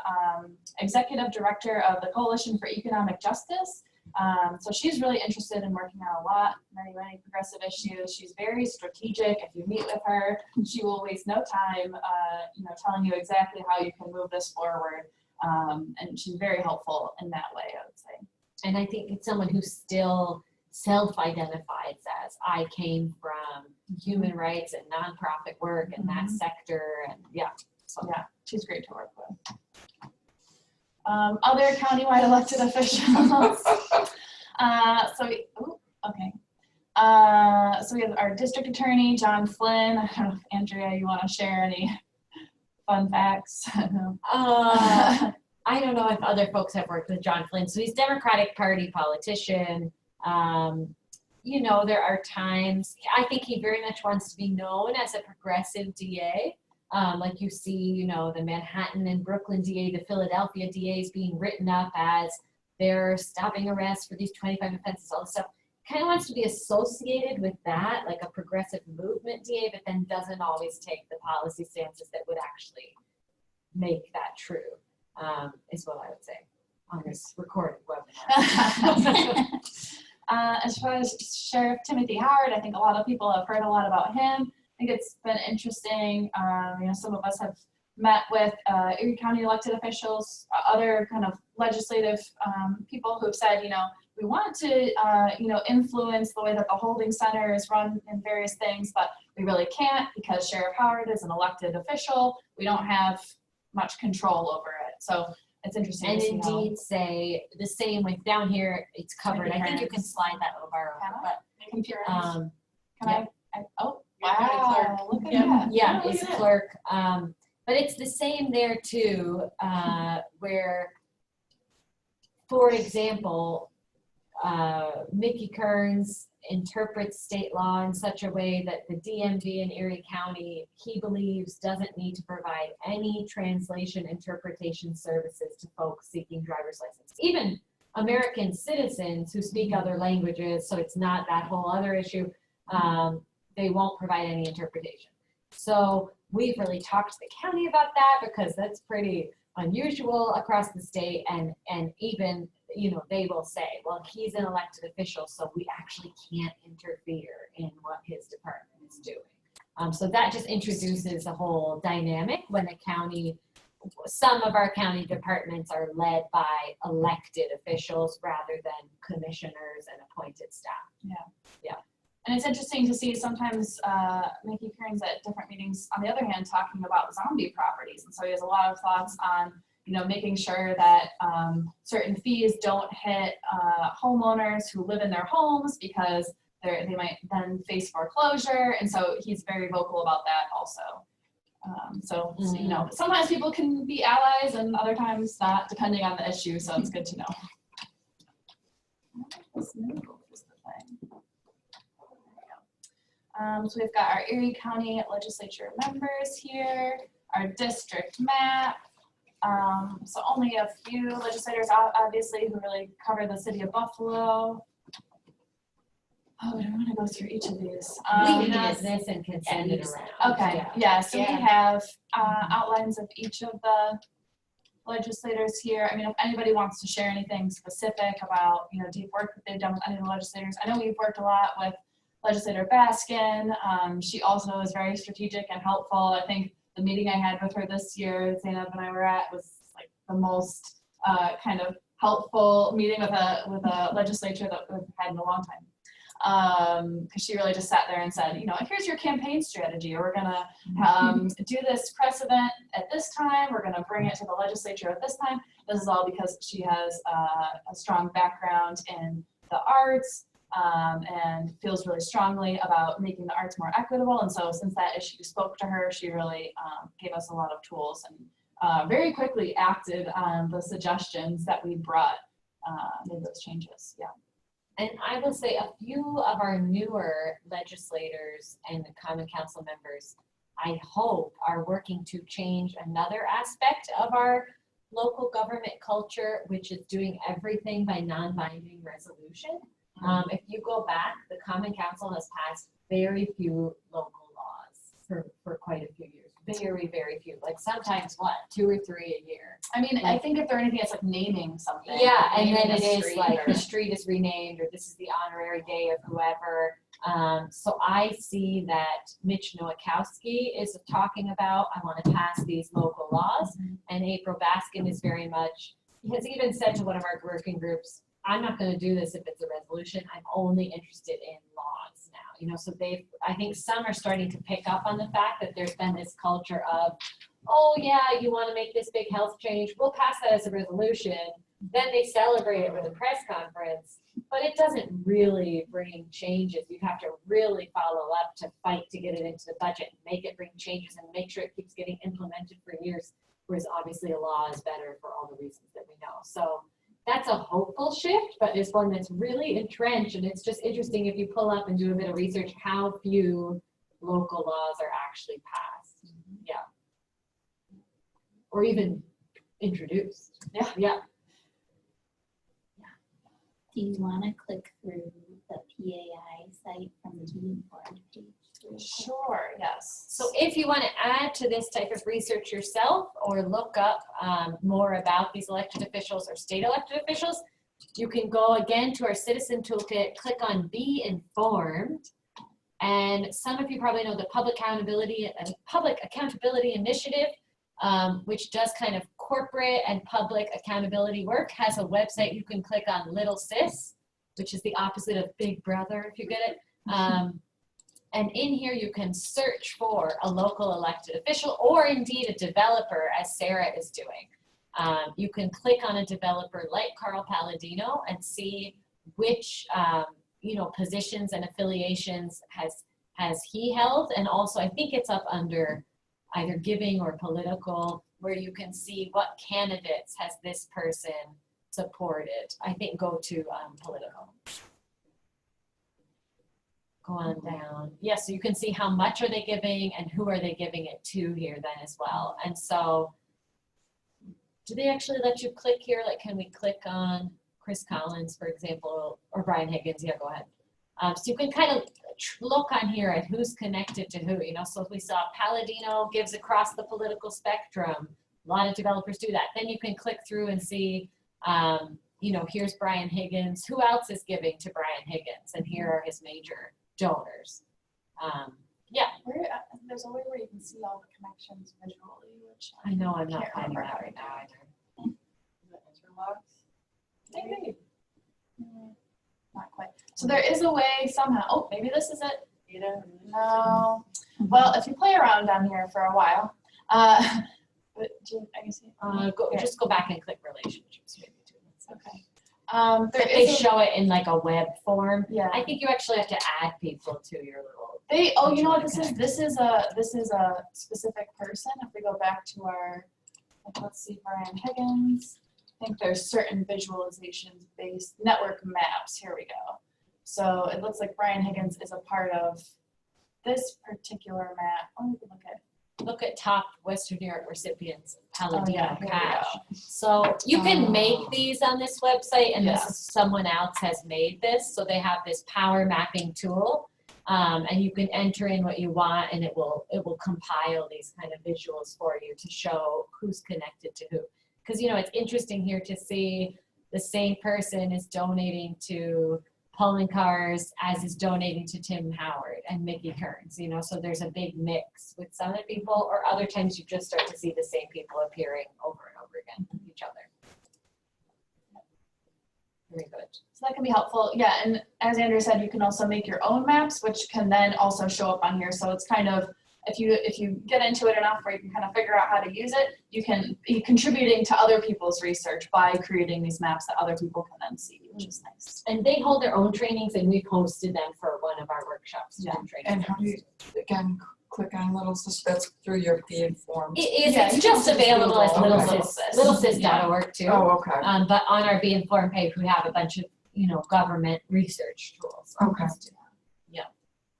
executive director of the Coalition for Economic Justice. So she's really interested in working on many progressive issues. She's very strategic. If you meet with her, she will waste no time, telling you exactly how you can move this forward. And she's very helpful in that way, I would say. And I think it's someone who still self-identifies as, I came from human rights and nonprofit work and that sector, and yeah, she's great to work with. Other countywide elected officials. So we have our district attorney, John Flynn. I don't know if Andrea, you want to share any fun facts? I don't know if other folks have worked with John Flynn. So he's Democratic Party politician. There are times, I think he very much wants to be known as a progressive DA. Like you see, the Manhattan and Brooklyn DA, the Philadelphia DAs being written up as they're stopping arrests for these 25 offenses, all this stuff. Kind of wants to be associated with that, like a progressive movement DA, but then doesn't always take the policy stances that would actually make that true, is what I would say on this recorded webinar. As far as Sheriff Timothy Howard, I think a lot of people have heard a lot about him. I think it's been interesting. Some of us have met with Erie County elected officials, other kind of legislative people who have said, we want to, influence the way that the holding center is run in various things, but we really can't because Sheriff Howard is an elected official. We don't have much control over it. So it's interesting And to see how. indeed say the same with down here, it's covered. I think you can slide that over, but, Can yeah. Oh, You're kind of clerk. wow, look at Yeah. that. yeah, Oh, look it's at that. clerk. But it's the same there too, where, for example, Mickey Kearns interprets state law in such a way that the DMV in Erie County, he believes, doesn't need to provide any translation interpretation services to folks seeking driver's license. Even American citizens who speak other languages, so it's not that whole other issue, they won't provide any interpretation. So we've really talked to the county about that because that's pretty unusual across the state, and even, they will say, well, he's an elected official, so we actually can't interfere in what his department is doing. So that just introduces a whole dynamic when a county, some of our county departments are led by elected officials rather than commissioners and appointed staff. And it's interesting to see sometimes Mickey Kearns at different meetings, on the other hand, talking about zombie properties. And so he has a lot of thoughts on, making sure that certain fees don't hit homeowners who live in their homes because they might then face foreclosure. And so he's very vocal about that also. Sometimes people can be allies and other times not, depending on the issue. So it's good to know. So we've got our Erie County Legislature members here, our district map. So only a few legislators, obviously, who really cover the city of Buffalo. Oh, I don't want to go through each of these. We have this and can send it around. Okay, yeah, so we have outlines of each of the legislators here. I mean, if anybody wants to share anything specific about, deep work that they've done with any of the legislators. I know we've worked a lot with Legislator Baskin. She also is very strategic and helpful. I think the meeting I had with her this year, Zainab and I were at, was like the most kind of helpful meeting with a legislature that we've had in a long time. Because she really just sat there and said, here's your campaign strategy. We're gonna do this press event at this time. We're gonna bring it to the legislature at this time. This is all because she has a strong background in the arts. And feels really strongly about making the arts more equitable. And so since that issue spoke to her, she really gave us a lot of tools and very quickly acted on the suggestions that we brought, made those changes, yeah. And I will say a few of our newer legislators and the Common Council members, I hope, are working to change another aspect of our local government culture, which is doing everything by non-binding resolution. If you go back, the Common Council has passed very few local laws for quite a few years. Very, very few. Like sometimes 2 or 3 a year. I mean, I think if they're anything, it's like naming something. Yeah, and naming then a it is street like or- the street is renamed, or this is the honorary day of whoever. So I see that Mitch Nowakowski is talking about, I want to pass these local laws, and April Baskin is very much, he has even said to one of our working groups, I'm not going to do this if it's a resolution. I'm only interested in laws now. So I think some are starting to pick up on the fact that there's been this culture of, oh yeah, you want to make this big health change, we'll pass that as a resolution. Then they celebrate it with a press conference, but it doesn't really bring changes. You have to really follow up to fight to get it into the budget and make it bring changes and make sure it keeps getting implemented for years. Whereas obviously a law is better for all the reasons that we know. So that's a hopeful shift, but it's one that's really entrenched, and it's just interesting if you pull up and do a bit of research how few local laws are actually passed. Yeah. Or even introduced. Yeah. Do you want to click through the PAI site from the Be Informed page? Sure, yes. So if you want to add to this type of research yourself or look up more about these elected officials or state elected officials, you can go again to our citizen toolkit, click on Be Informed. And some of you probably know the Public Accountability Initiative, which does kind of corporate and public accountability work, has a website you can click on, Little Sis, which is the opposite of Big Brother, if you get it. And in here, you can search for a local elected official or indeed a developer, as Sarah is doing. You can click on a developer like Carl Palladino and see which positions and affiliations has he held. And also, I think it's up under either giving or political, where you can see what candidates has this person supported. I think go to political. Go on down. Yeah, so you can see how much are they giving and who are they giving it to here then as well. And so, do they actually let you click here? Like, can we click on Chris Collins, for example, or Brian Higgins? Yeah, go ahead. So you can kind of look on here at who's connected to who, So if we saw Palladino gives across the political spectrum, a lot of developers do that. Then you can click through and see, here's Brian Higgins. Who else is giving to Brian Higgins? And here are his major donors. There's a way where you can see all the connections visually, which I know I'm not can't finding remember that how right to now do. either. Maybe. Not quite. So there is a way somehow. Oh, maybe this is it. No. Well, if you play around down here for a while, I can see. Just go back and click relationships. Maybe too. Okay. If they show it in like a web form. Yeah. I think you actually have to add people to your little. You know what this is? This is a specific person. If we go back to our, let's see, Brian Higgins. I think there's certain visualizations based network maps. Here we go. So it looks like Brian Higgins is a part of this particular map. Oh, we can Look at top Western New York recipients, Palladino here we Cash. go. So you can make these on this website, and Yeah. this is someone else has made this. So they have this power mapping tool, and you can enter in what you want, and it will compile these kind of visuals for you to show who's connected to who. Because it's interesting here to see the same person is donating to Pauline Cars as is donating to Tim Howard and Mickey Kearns, so there's a big mix with some of the people, or other times you just start to see the same people appearing over and over again with each other. Very good. So that can be helpful. Yeah, and as Andrea said, you can also make your own maps, which can then also show up on here. So it's kind of, if you get into it enough where you can kind of figure out how to use it, you can be contributing to other people's research by creating these maps that other people can then see, which is nice. And they hold their own trainings, and we've hosted them for one of our workshops. Yeah. And how do you, again, click on that's through your Be Informed? It's just available as littlesis.org too. Oh, okay. But on our Be Informed page, we have a bunch of, government research tools. Okay.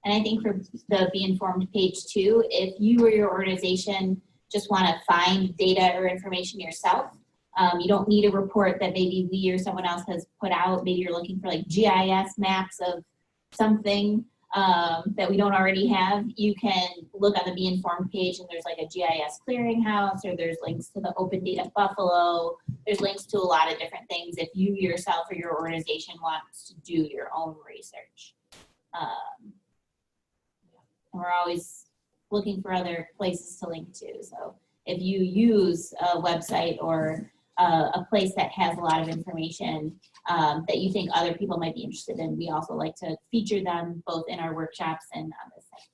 And I think for the Be Informed page too, if you or your organization just want to find data or information yourself, you don't need a report that maybe we or someone else has put out. Maybe you're looking for like GIS maps of something that we don't already have. You can look on the Be Informed page, and there's like a GIS clearinghouse, or there's links to the Open Data Buffalo. There's links to a lot of different things if you yourself or your organization wants to do your own research. And we're always looking for other places to link to. So if you use a website or a place that has a lot of information that you think other people might be interested in, we also like to feature them both in our workshops and on the site.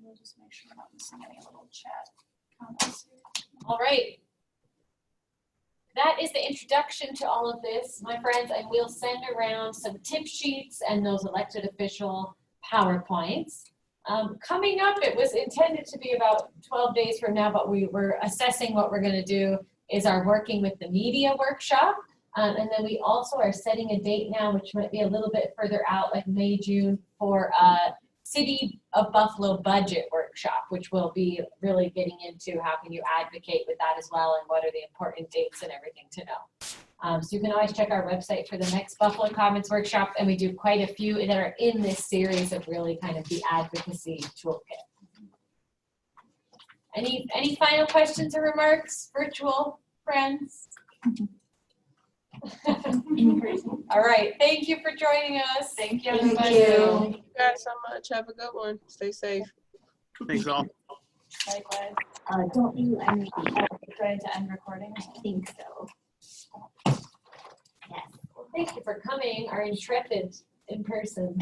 We'll just make sure I'm not missing any little chat comments here. All right. That is the introduction to all of this, my friends, and we'll send around some tip sheets and those elected official PowerPoints. Coming up, it was intended to be about 12 days from now, but we were assessing what we're going to do is our Working with the Media workshop. And then we also are setting a date now, which might be a little bit further out, like May, June, for a City of Buffalo budget workshop, which will be really getting into how can you advocate with that as well, and what are the important dates and everything to know. So you can always check our website for the next Buffalo Commons workshop, and we do quite a few that are in this series of really kind of the advocacy toolkit. Any final questions or remarks, virtual friends? All right, thank you for joining us. Thank you, Thank everybody. you. Thank you guys so much. Have a good one. Stay safe. Thanks all. Likewise. Don't you, I mean, Trying to end recording. I think so. Yes. Thank you for coming, our intrepid in person.